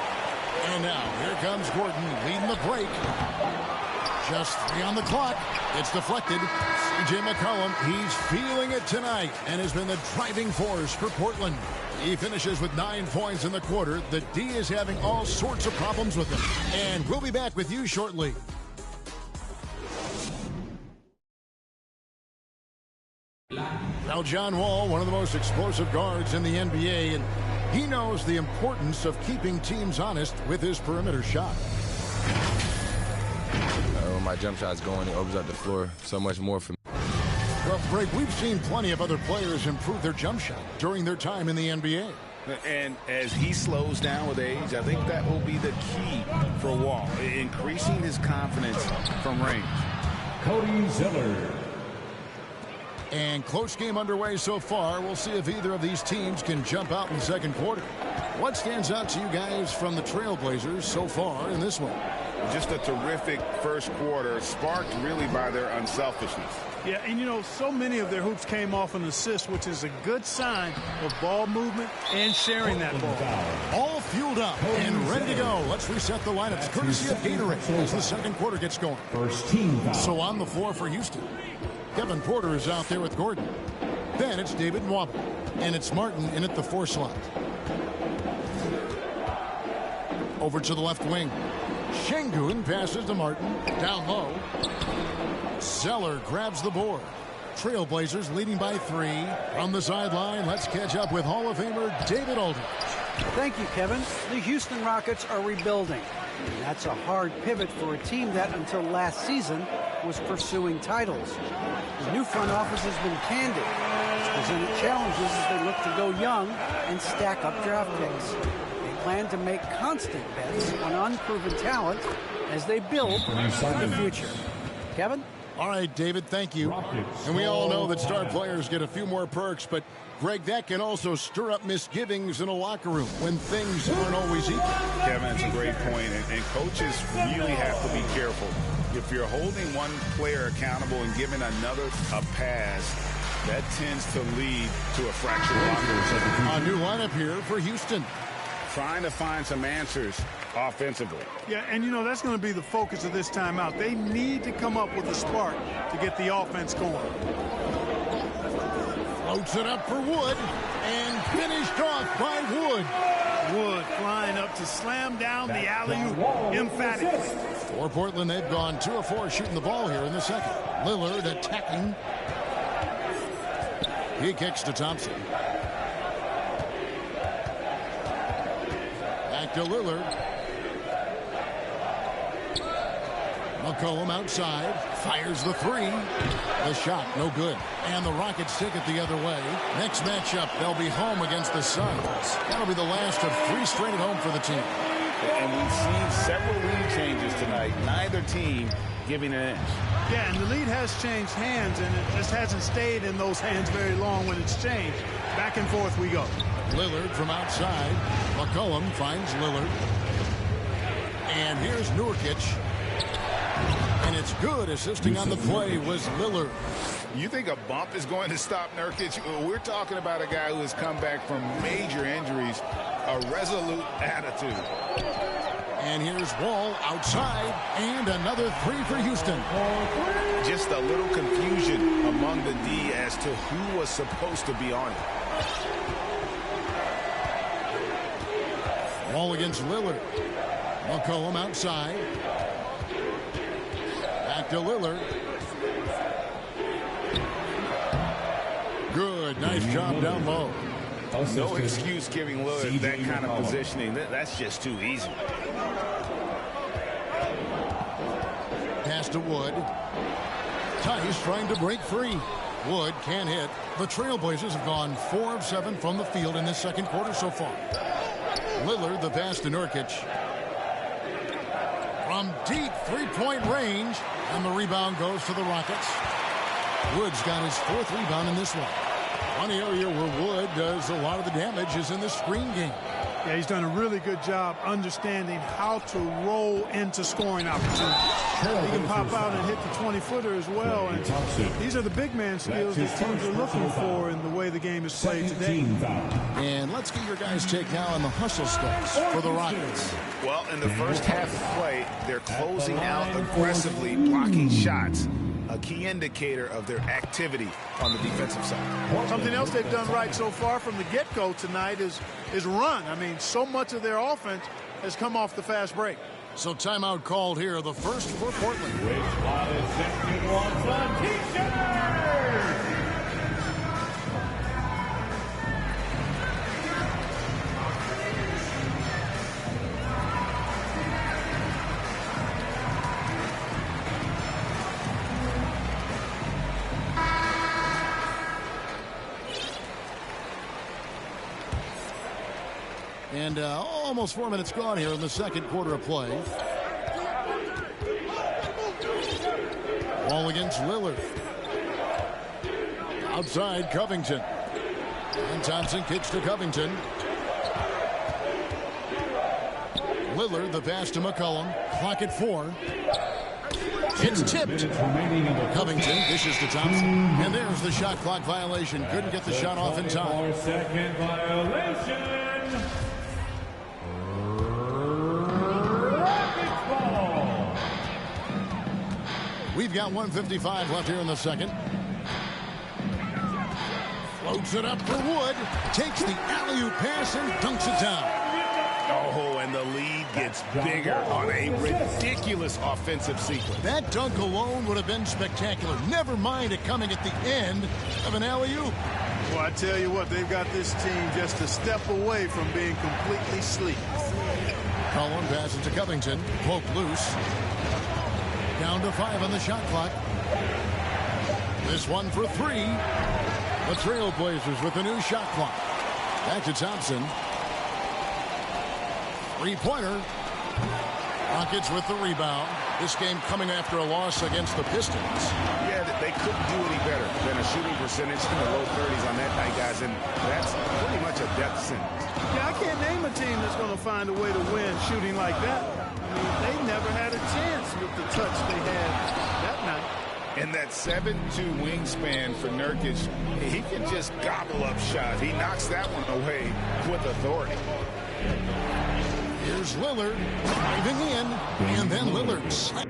And now, here comes Gordon leading the break. Just 3 on the clock. It's deflected. C.J. McCollum, he's feeling it tonight and has been the driving force for Portland. He finishes with 9 points in the quarter. The D is having all sorts of problems with him. And we'll be back with you shortly. Now, John Wall, one of the most explosive guards in the NBA, and he knows the importance of keeping teams honest with his perimeter shot. When my jump shot's going, it opens up the floor so much more for me. Well, Greg, we've seen plenty of other players improve their jump shot during their time in the NBA. And as he slows down with age, I think that will be the key for Wall, increasing his confidence from range. Cody Zeller. And close game underway so far. We'll see if either of these teams can jump out in the second quarter. What stands out to you guys from the Trailblazers so far in this one? Just a terrific first quarter, sparked really by their unselfishness. Yeah, and you know, so many of their hoops came off an assist, which is a good sign of ball movement and sharing that ball. All fueled up and ready to go. Let's reset the lineups courtesy of Gatorade as the second quarter gets going. First team foul. So on the floor for Houston, Kevin Porter is out there with Gordon. Then it's David Nwaba, and it's Martin in at the 4 slot. Over to the left wing. Şengün passes to Martin. Down low. Zeller grabs the board. Trailblazers leading by 3. On the sideline, let's catch up with Hall of Famer David Aldridge. Thank you, Kevin. The Houston Rockets are rebuilding. And that's a hard pivot for a team that, until last season, was pursuing titles. The new front office has been candid. It's presented challenges as they look to go young and stack up draft picks. They plan to make constant bets on unproven talent as they build for the future. Kevin? All right, David, thank you. And we all know that star players get a few more perks, but Greg, that can also stir up misgivings in a locker room when things aren't always equal. Kevin, that's a great point, and coaches really have to be careful. If you're holding one player accountable and giving another a pass, that tends to lead to a fractured locker room. A new lineup here for Houston. Trying to find some answers offensively. Yeah, and you know, that's going to be the focus of this timeout. They need to come up with a spark to get the offense going. Floats it up for Wood, and finished off by Wood. Wood flying up to slam down the alley-oop emphatically. For Portland, they've gone 2 of 4 shooting the ball here in the second. Lillard attacking. He kicks to Thompson. Back to Lillard. McCollum outside, fires the 3. The shot, no good. And the Rockets take it the other way. Next matchup, they'll be home against the Suns. That'll be the last of 3 straight at home for the team. And we've seen several lead changes tonight. Neither team giving an inch. Yeah, and the lead has changed hands, and it just hasn't stayed in those hands very long when it's changed. Back and forth we go. Lillard from outside. McCollum finds Lillard. And here's Nurkic. And it's good. Assisting on the play was Lillard. You think a bump is going to stop Nurkic? We're talking about a guy who has come back from major injuries, a resolute attitude. And here's Wall outside, and another 3 for Houston. Just a little confusion among the D as to who was supposed to be on it. Wall against Lillard. McCollum outside. Back to Lillard. Good. Nice job down low. No excuse giving Lillard that kind of positioning. That's just too easy. to Wood. Tice trying to break free. Wood can't hit. The Trailblazers have gone 4 of 7 from the field in this second quarter so far. Lillard, the pass to Nurkic. From deep three-point range, and the rebound goes to the Rockets. Wood's got his 4th rebound in this one. One area where Wood does a lot of the damage is in the screen game. Yeah, he's done a really good job understanding how to roll into scoring opportunities. He can pop out and hit the 20-footer as well. And these are the big man skills that teams are looking for in the way the game is played today. And let's get your guys' take now on the hustle steps for the Rockets. Well, in the first half of play, they're closing out aggressively, blocking shots. A key indicator of their activity on the defensive side. Something else they've done right so far from the get-go tonight is run. I mean, so much of their offense has come off the fast break. So timeout called here, the first for Portland. And almost 4 minutes gone here in the second quarter of play. Ball against Lillard. Outside Covington. And Thompson kicks to Covington. Lillard, the pass to McCollum. Clock at 4. It's tipped. Covington dishes to Thompson. And there's the shot clock violation. Couldn't get the shot off in time. Second violation. We've got 1:55 left here in the second. Floats it up for Wood. Takes the alley-oop pass and dunks it down. Oh, and the lead gets bigger on a ridiculous offensive sequence. That dunk alone would have been spectacular. Never mind it coming at the end of an alley-oop. Well, I tell you what, they've got this team just a step away from being completely asleep. Collin passes to Covington. Poke loose. Down to 5 on the shot clock. This one for 3. The Trailblazers with a new shot clock. Back to Thompson. Three-pointer. Rockets with the rebound. This game coming after a loss against the Pistons. Yeah, they couldn't do any better than a shooting percentage in the low 30s on that night, guys, and that's pretty much a death sentence. Yeah, I can't name a team that's going to find a way to win shooting like that. I mean, they never had a chance with the touch they had that night. And that 7'2" wingspan for Nurkic, he can just gobble up shots. He knocks that one away with authority. Here's Lillard driving in, and then Lillard.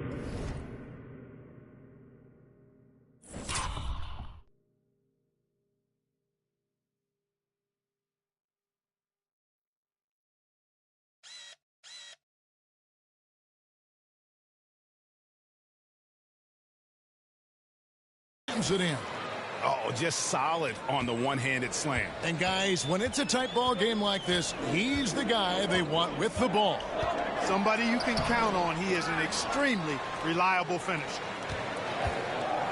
It in. Oh, just solid on the one-handed slam. And guys, when it's a tight ball game like this, he's the guy they want with the ball. Somebody you can count on. He is an extremely reliable finisher.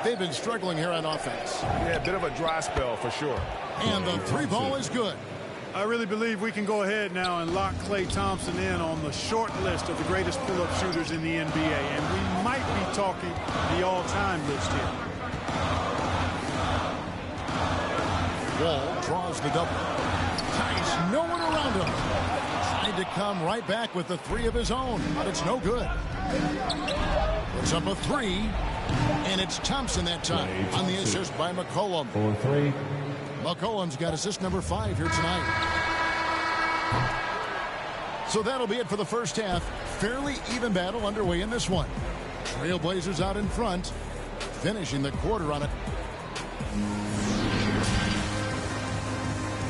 They've been struggling here on offense. Yeah, a bit of a dry spell for sure. And the 3-ball is good. I really believe we can go ahead now and lock Klay Thompson in on the short list of the greatest pull-up shooters in the NBA. And we might be talking the all-time list here. Wall draws the double. Tice, no one around him. Tried to come right back with the 3 of his own, but it's no good. Puts up a 3, and it's Thompson that time on the assist by McCollum. 4-3. McCollum's got assist number 5 here tonight. So that'll be it for the first half. Fairly even battle underway in this one. Trailblazers out in front, finishing the quarter on it.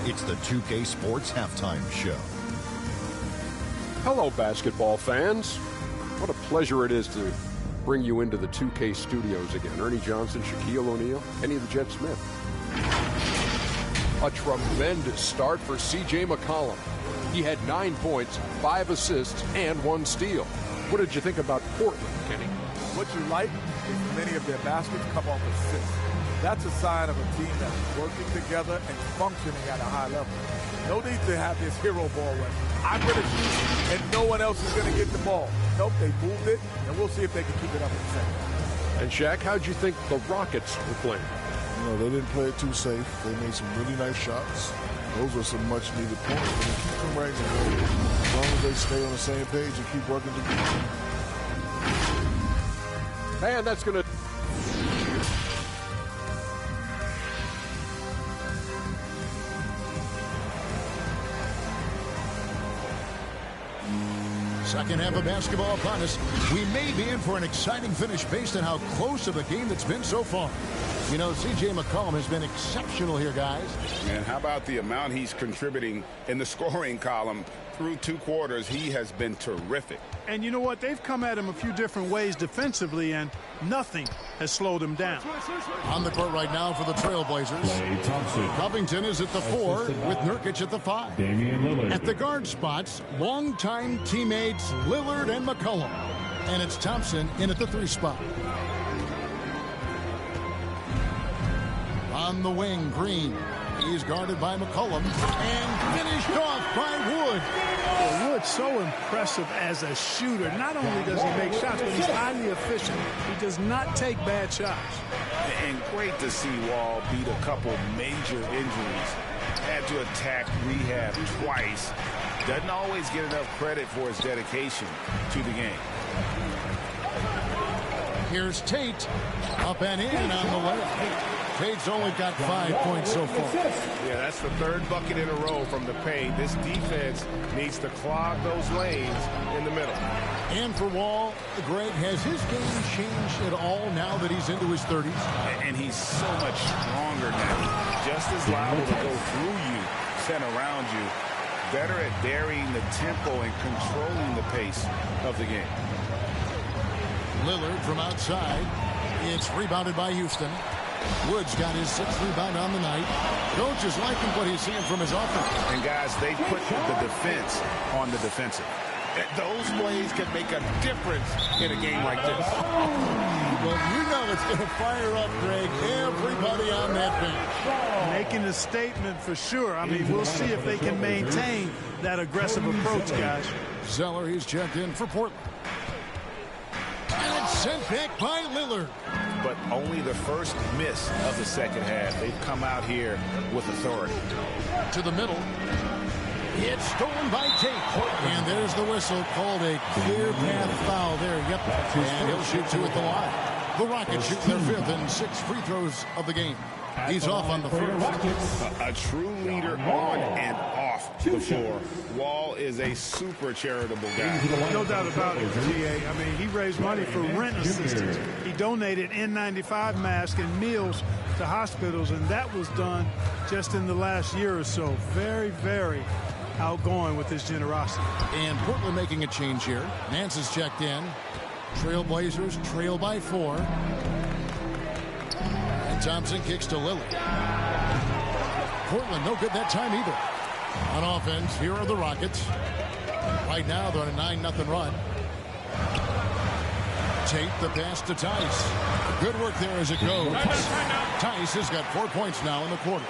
It's the 2K Sports Halftime Show. Hello, basketball fans. What a pleasure it is to bring you into the 2K studios again. Ernie Johnson, Shaquille O'Neal, Kenny the Jet Smith. A tremendous start for C.J. McCollum. He had 9 points, 5 assists, and 1 steal. What did you think about Portland, Kenny? What you like is many of their baskets come off assists. That's a sign of a team that's working together and functioning at a high level. No need to have this hero ball when I'm going to shoot and no one else is going to get the ball. Nope, they moved it, and we'll see if they can keep it up in a second. And Shaq, how'd you think the Rockets were playing? You know, they didn't play it too safe. They made some really nice shots. Those were some much-needed points. But keep them right there. As long as they stay on the same page and keep working together. Man, that's going to... Second half of basketball upon us. We may be in for an exciting finish based on how close of a game it's been so far. You know, C.J. McCollum has been exceptional here, guys. And how about the amount he's contributing in the scoring column? Through 2 quarters, he has been terrific. And you know what? They've come at him a few different ways defensively, and nothing has slowed him down. On the court right now for the Trailblazers. Covington is at the 4 with Nurkic at the 5. Damian Lillard. At the guard spots, longtime teammates Lillard and McCollum. And it's Thompson in at the 3 spot. On the wing, Green. He's guarded by McCollum and finished off by Wood. Well, Wood's so impressive as a shooter. Not only does he make shots, but he's highly efficient. He does not take bad shots. And great to see Wall beat a couple major injuries. Had to attack rehab twice. Doesn't always get enough credit for his dedication to the game. Here's Tate. Up and in on the way. Tate's only got 5 points so far. Yeah, that's the 3rd bucket in a row from the paint. This defense needs to clog those lanes in the middle. And for Wall, Greg, has his game changed at all now that he's into his 30s? And he's so much stronger now. Just as liable to go through you, send around you. Better at varying the tempo and controlling the pace of the game. Lillard from outside. It's rebounded by Houston. Woods got his 6th rebound on the night. Coach is liking what he's seeing from his offense. And guys, they put the defense on the defensive. Those plays can make a difference in a game like this. Well, you know it's going to fire up, Greg, everybody on that bench. Making a statement for sure. I mean, we'll see if they can maintain that aggressive approach, guys. Zeller, he's checked in for Portland. And it's sent back by Lillard. But only the first miss of the second half. They've come out here with authority. To the middle. It's stolen by Tate. And there's the whistle, called a clear path foul there. Yep. And he'll shoot 2 at the line. The Rockets shoot their 5th and 6th free throws of the game. He's off on the first. A true leader on and off the floor. Wall is a super charitable guy. No doubt about it, GA. I mean, he raised money for rent assistance. He donated N95 masks and meals to hospitals, and that was done just in the last year or so. Very, very outgoing with his generosity. And Portland making a change here. Nance is checked in. Trailblazers trail by 4. Thompson kicks to Lillard. Portland no good that time either. On offense, here are the Rockets. Right now they're on a 9-0 run. Tate the pass to Tice. Good work there as it goes. Tice has got 4 points now in the quarter.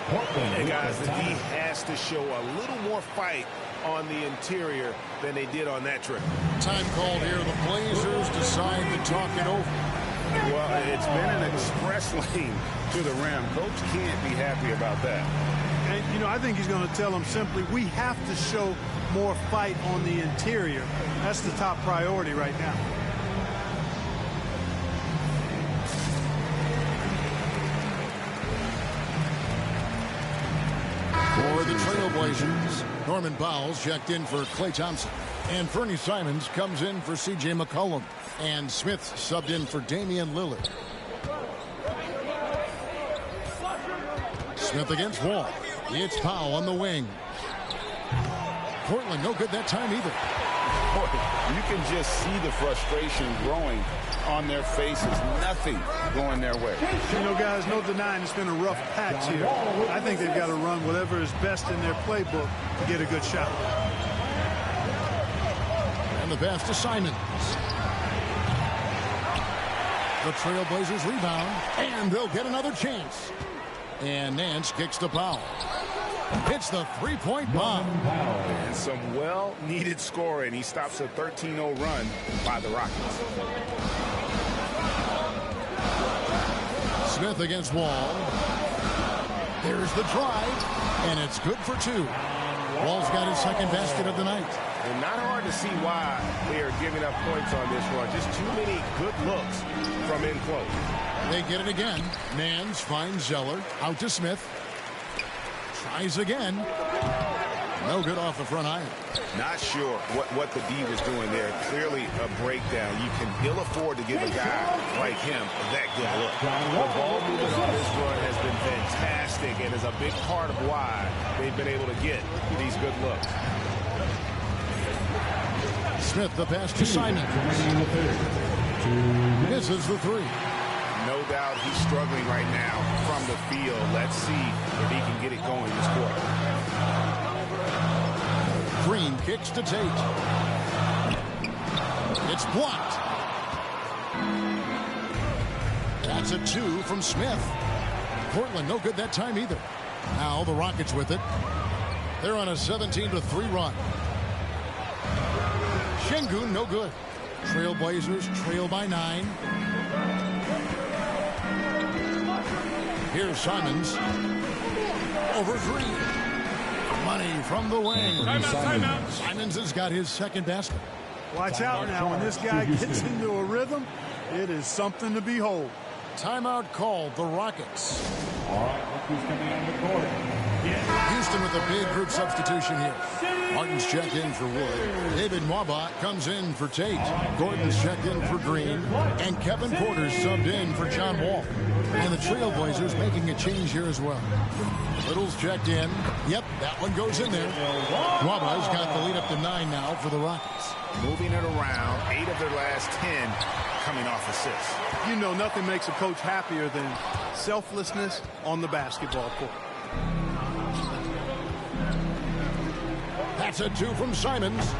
Hey guys, the D has to show a little more fight on the interior than they did on that trip. Time called here. The Blazers decide to talk it over. Well, it's been an express lane to the rim. Coach can't be happy about that. And, you know, I think he's going to tell them simply, we have to show more fight on the interior. That's the top priority right now. For the Trailblazers, Norman Powell's checked in for Klay Thompson. And Fernie Simons comes in for C.J. McCollum. And Smith subbed in for Damian Lillard. Smith against Wall. It's Powell on the wing. Portland no good that time either. Boy, you can just see the frustration growing on their faces. Nothing going their way. You know, guys, no denying it's been a rough patch here. I think they've got to run whatever is best in their playbook to get a good shot. And the pass to Simons. The Trailblazers rebound, and they'll get another chance. And Nance kicks to Powell. Hits the three-point bomb. And some well-needed scoring. He stops a 13-0 run by the Rockets. Smith against Wall. There's the drive, and it's good for two. Wall's got his second basket of the night. And not hard to see why they are giving up points on this run. Just too many good looks from in close. They get it again. Nance finds Zeller. Out to Smith. Tries again. No good off the front iron. Not sure what the D was doing there. Clearly a breakdown. You can ill afford to give a guy like him that good look. The ball movement on this run has been fantastic and is a big part of why they've been able to get these good looks. Smith, the pass to Simon. Misses the three. No doubt he's struggling right now from the field. Let's see if he can get it going this quarter. Green kicks to Tate. It's blocked. That's a two from Smith. Portland no good that time either. Now the Rockets with it. They're on a 17-3 run. Şengün no good. Trailblazers trail by 9. Here's Simons. Over Green. Money from the wing. Timeout. Simons has got his second basket. Watch out now. When this guy gets into a rhythm, it is something to behold. Timeout called the Rockets. All right, look who's coming on the court. Houston with a big group substitution here. Martin's checked in for Wood. David Mwaba comes in for Tate. Gordon's checked in for Green. And Kevin Porter's subbed in for John Wall. And the Trailblazers making a change here as well. Little's checked in. Yep, that one goes in there. Mwaba's got the lead up to 9 now for the Rockets. Moving it around, 8 of their last 10 coming off assists. You know, nothing makes a coach happier than selflessness on the basketball court. That's a two from Simons.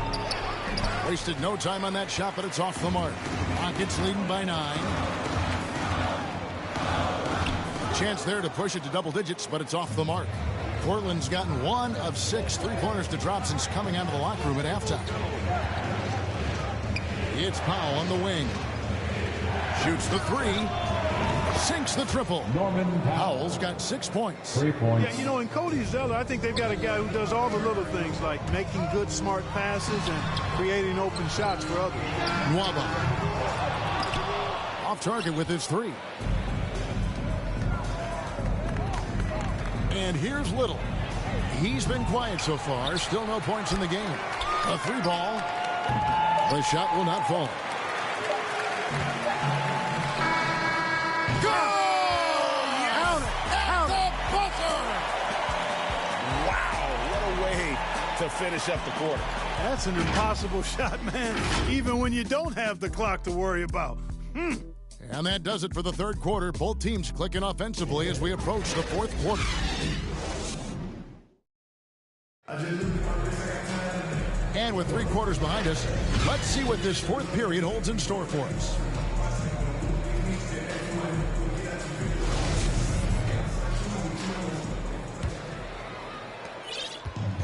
Wasted no time on that shot, but it's off the mark. Rockets leading by 9. Chance there to push it to double digits, but it's off the mark. Portland's gotten 1 of 6 three-pointers to drop since coming out of the locker room at halftime. It's Powell on the wing. Shoots the three. Sinks the triple. Norman Powell's got 6 points. 3 points. Yeah, you know, in Cody Zeller, I think they've got a guy who does all the little things like making good, smart passes and creating open shots for others. Mwaba. Off target with his 3. And here's Little. He's been quiet so far. Still no points in the game. A 3 ball. The shot will not fall. Go! At the buzzer! Wow, what a way to finish up the quarter. That's an impossible shot, man, even when you don't have the clock to worry about. And that does it for the third quarter. Both teams clicking offensively as we approach the fourth quarter. And with 3 quarters behind us, let's see what this fourth period holds in store for us.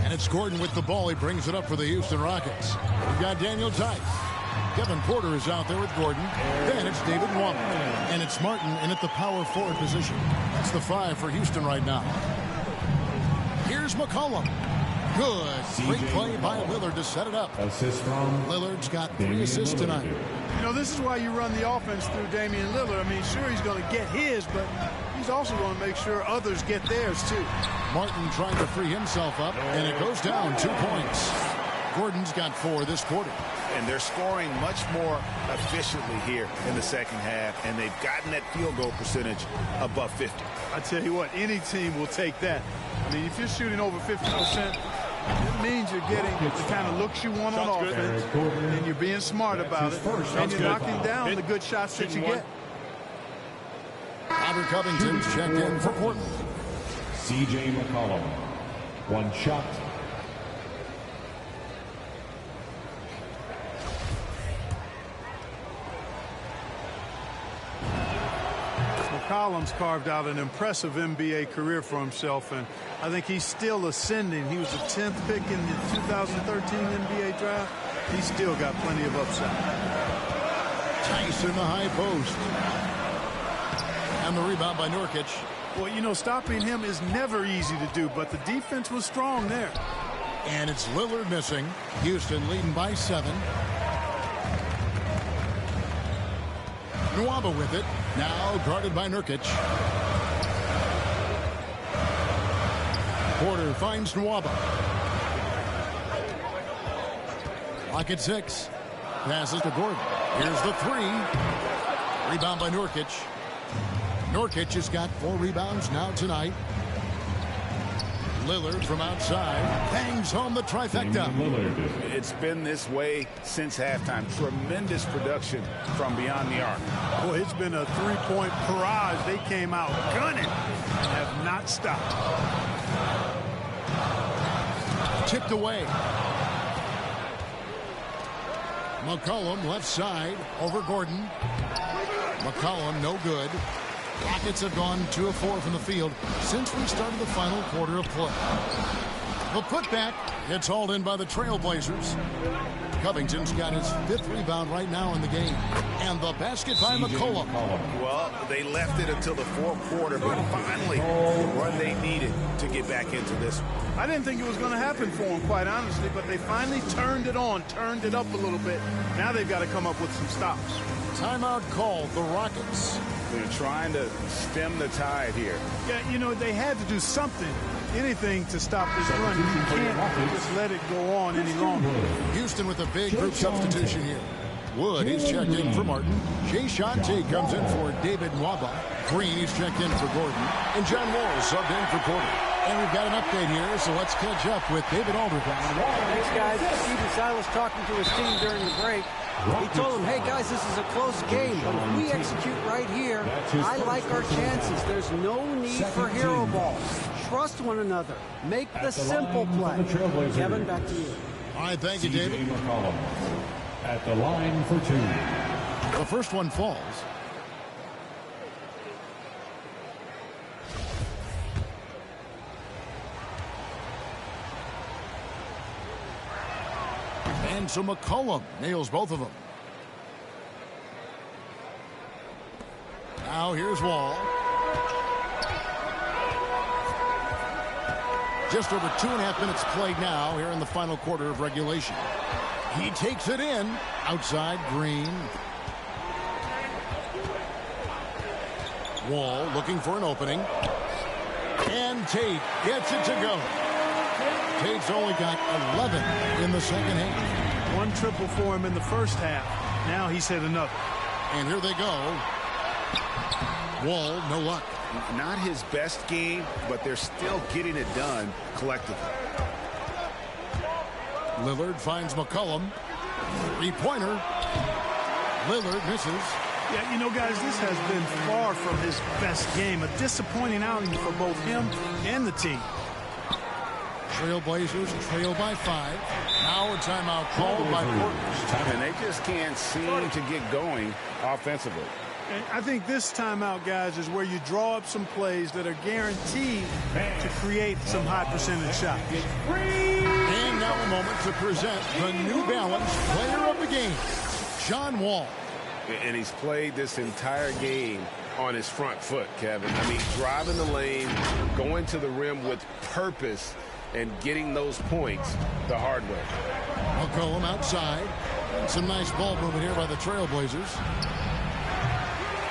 And it's Gordon with the ball. He brings it up for the Houston Rockets. We've got Daniel Tice. Kevin Porter is out there with Gordon. Then it's David Wong. And it's Martin in at the power forward position. That's the 5 for Houston right now. Here's McCollum. Good. Great play by Lillard to set it up. Assist from Lillard's got 3 assists tonight. You know, this is why you run the offense through Damian Lillard. I mean, sure, he's going to get his, but he's also going to make sure others get theirs, too. Martin trying to free himself up, and it goes down 2 points. Gordon's got 4 this quarter. And they're scoring much more efficiently here in the second half, and they've gotten that field goal percentage above 50. I tell you what, any team will take that. I mean, if you're shooting over 50%, it means you're getting the kind of looks you want on offense, and you're being smart about it, and you're knocking down the good shots that you get. Robert Covington's checked in for Portland. C.J. McCollum. 1 shot. McCollum's carved out an impressive NBA career for himself, and I think he's still ascending. He was the 10th pick in the 2013 NBA draft. He's still got plenty of upside. Tice in the high post. And the rebound by Nurkic. Well, you know, stopping him is never easy to do, but the defense was strong there. And it's Lillard missing. Houston leading by 7. Nwaba with it. Now guarded by Nurkic. Porter finds Nwaba. Lock at 6. Passes to Gordon. Here's the 3. Rebound by Nurkic. Nurkic has got 4 rebounds now tonight. Lillard from outside bangs home the trifecta. It's been this way since halftime. Tremendous production from beyond the arc. Boy, it's been a 3-point barrage. They came out gunning and have not stopped. Tipped away. McCollum left side over Gordon. McCollum no good. Rockets have gone 2 of 4 from the field since we started the final quarter of play. The putback gets hauled in by the Trailblazers. Covington's got his 5th rebound right now in the game. And the basket by McCollum. Well, they left it until the 4th quarter, but finally the run they needed to get back into this one. I didn't think it was going to happen for them, quite honestly, but they finally turned it on, turned it up a little bit. Now they've got to come up with some stops. Timeout called, the Rockets. They're trying to stem the tide here. Yeah, you know, they had to do something, anything to stop this run. You can't just let it go on any longer. Houston with a big group substitution here. Wood, he's checked in for Martin. Jay Shante comes in for David Nwaba. Green, he's checked in for Gordon. And John Wall subbed in for Porter. And we've got an update here, so let's catch up with David Aldridge. Thanks, guys. Stephen Silas talking to his team during the break. He told them, hey, guys, this is a close game, but if we execute right here, I like our chances. There's no need for hero ball. Trust one another. Make the simple play. Kevin, back to you. All right, thank you, David. At the line for 2. The first one falls. And so McCollum nails both of them. Now here's Wall. Just over 2.5 minutes played now here in the final quarter of regulation. He takes it in. Outside, Green. Wall looking for an opening. And Tate gets it to go. Tate's only got 11 in the second half. 1 triple for him in the first half. Now he's hit another. And here they go. Wall, no luck. Not his best game, but they're still getting it done collectively. Lillard finds McCollum. 3-pointer. Lillard misses. Yeah, you know, guys, this has been far from his best game. A disappointing outing for both him and the team. Trailblazers trail by 5. Now a timeout called by Porter. And they just can't seem to get going offensively. And I think this timeout, guys, is where you draw up some plays that are guaranteed to create some high percentage shots. And now a moment to present the New Balance player of the game, John Wall. And he's played this entire game on his front foot, Kevin. I mean, driving the lane, going to the rim with purpose, and getting those points the hard way. McCollum outside. Some nice ball movement here by the Trailblazers.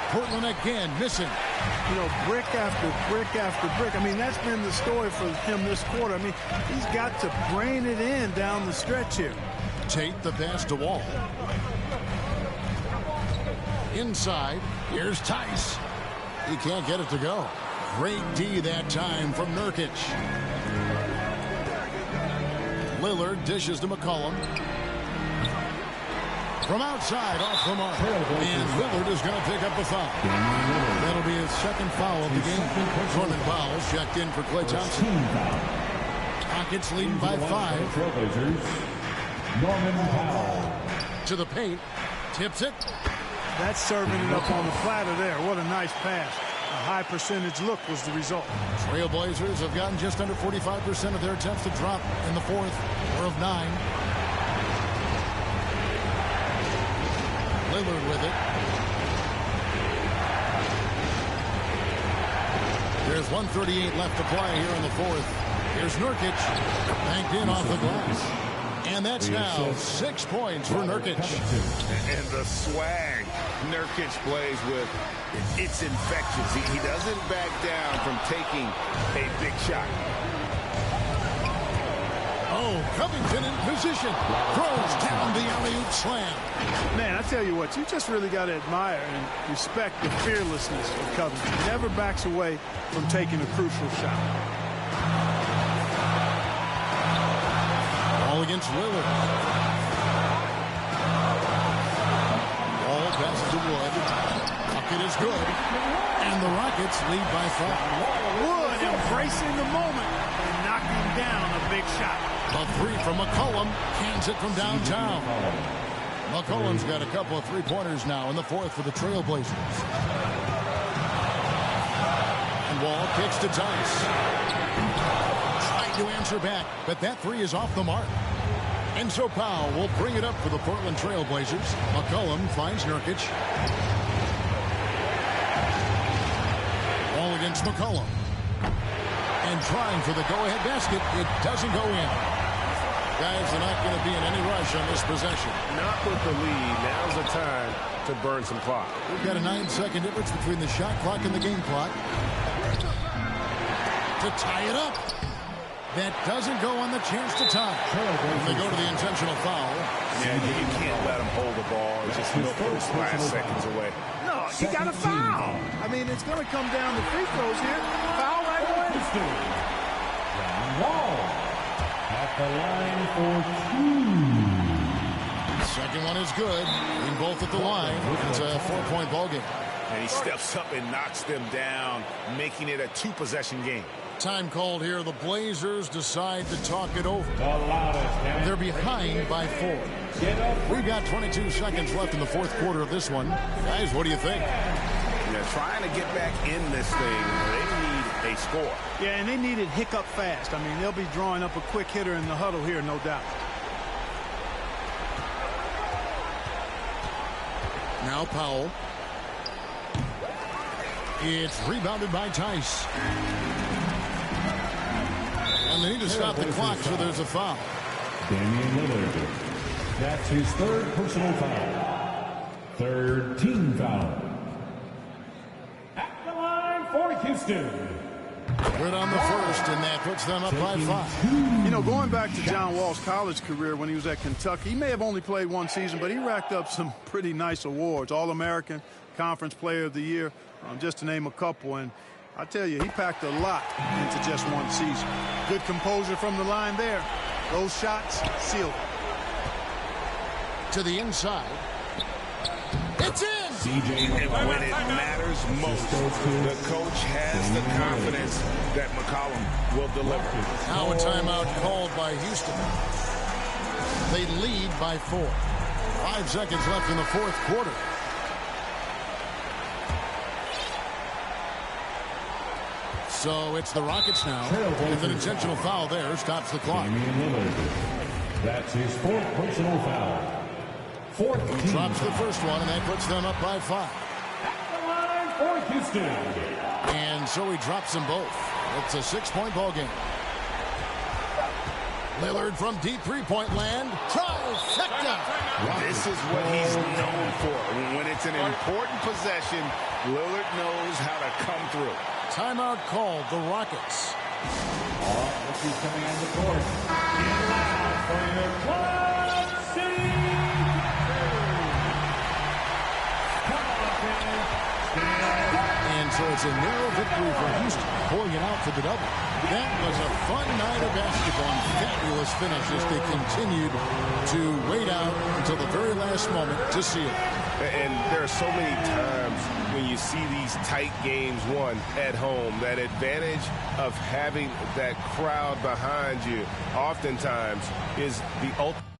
Portland again missing. You know, brick after brick after brick. I mean, that's been the story for him this quarter. I mean, he's got to brain it in down the stretch here. Tate the pass to Wall. Inside, here's Tice. He can't get it to go. Great D that time from Nurkic. Lillard dishes to McCollum. From outside, off the mark. And Lillard is going to pick up the foul. That'll be his second foul of the game. Norman Powell's checked in for Klay Thompson. Rockets leading by 5. Norman Powell. To the paint. Tips it. That's serving it up on the platter there. What a nice pass. A high percentage look was the result. Trailblazers have gotten just under 45% of their attempts to drop in the fourth. 4 of 9. Lillard with it. There's 1:38 left to play here in the fourth. Here's Nurkic, banked in off the glass. And that's now 6 points for Nurkic. And the swag Nurkic plays with, it's infectious. He doesn't back down from taking a big shot. Oh, Covington in position. Throws down the alley-oop slam. Man, I tell you what, you just really got to admire and respect the fearlessness of Covington. He never backs away from taking a crucial shot. Ball against Lillard. Ball passes to Wood. Bucket is good. And the Rockets lead by 5. Wood embracing the moment and knocking down a big shot. A 3 from McCollum. Cans it from downtown. McCollum's got a couple of three-pointers now in the fourth for the Trailblazers. And Wall kicks to Tice. Trying to answer back, but that 3 is off the mark. And so Powell will bring it up for the Portland Trailblazers. McCollum finds Nurkic. Ball against McCollum. And trying for the go-ahead basket. It doesn't go in. Guys are not going to be in any rush on this possession. Not with the lead. Now's the time to burn some clock. We've got a 9-second difference between the shot clock and the game clock. To tie it up. That doesn't go on the chance to tie. They go to the intentional foul. Yeah, you can't let them hold the ball. It's just no those last seconds away. No, you got to foul. I mean, it's going to come down to free throws here. Foul right away. Wall at the line for 2. Second one is good. In both at the line. It's a 4-point ball game. And he steps up and knocks them down, making it a 2-possession game. Time called here. The Blazers decide to talk it over. They're behind by 4. We've got 22 seconds left in the fourth quarter of this one. Guys, what do you think? Yeah, trying to get back in this thing, they need a score. Yeah, and they need it hiccup fast. I mean, they'll be drawing up a quick hitter in the huddle here, no doubt. Now Powell. It's rebounded by Tice. And they need to stop the clock, so there's a foul. Damian Lillard. That's his third personal foul. Third team foul. At the line for Houston. Good on the first, and that puts them up by 5. You know, going back to John Wall's college career when he was at Kentucky, he may have only played 1 season, but he racked up some pretty nice awards. All-American, Conference Player of the Year, just to name a couple. And I tell you, he packed a lot into just 1 season. Good composure from the line there. Those shots sealed. To the inside. It's in! And when it matters most, the coach has the confidence that McCollum will deliver. Now a timeout called by Houston. They lead by 4. 5 seconds left in the fourth quarter. So it's the Rockets now. With an intentional foul there, stops the clock. That's his 4th personal foul. 14. He drops the first one, and that puts them up by 5. At the line for Houston. And so he drops them both. It's a 6-point ball game. Lillard from deep three-point land. Trifecta. This is what he's known for. When it's an important possession, Lillard knows how to come through. Timeout called, the Rockets. This is coming on the court. Get loud for your Club City. And so it's a narrow victory for Houston, pulling it out for the double. That was a fun night of basketball and fabulous finish as they continued to wait out until the very last moment to seal it. And there are so many times when you see these tight games won at home, that advantage of having that crowd behind you oftentimes is the ultimate.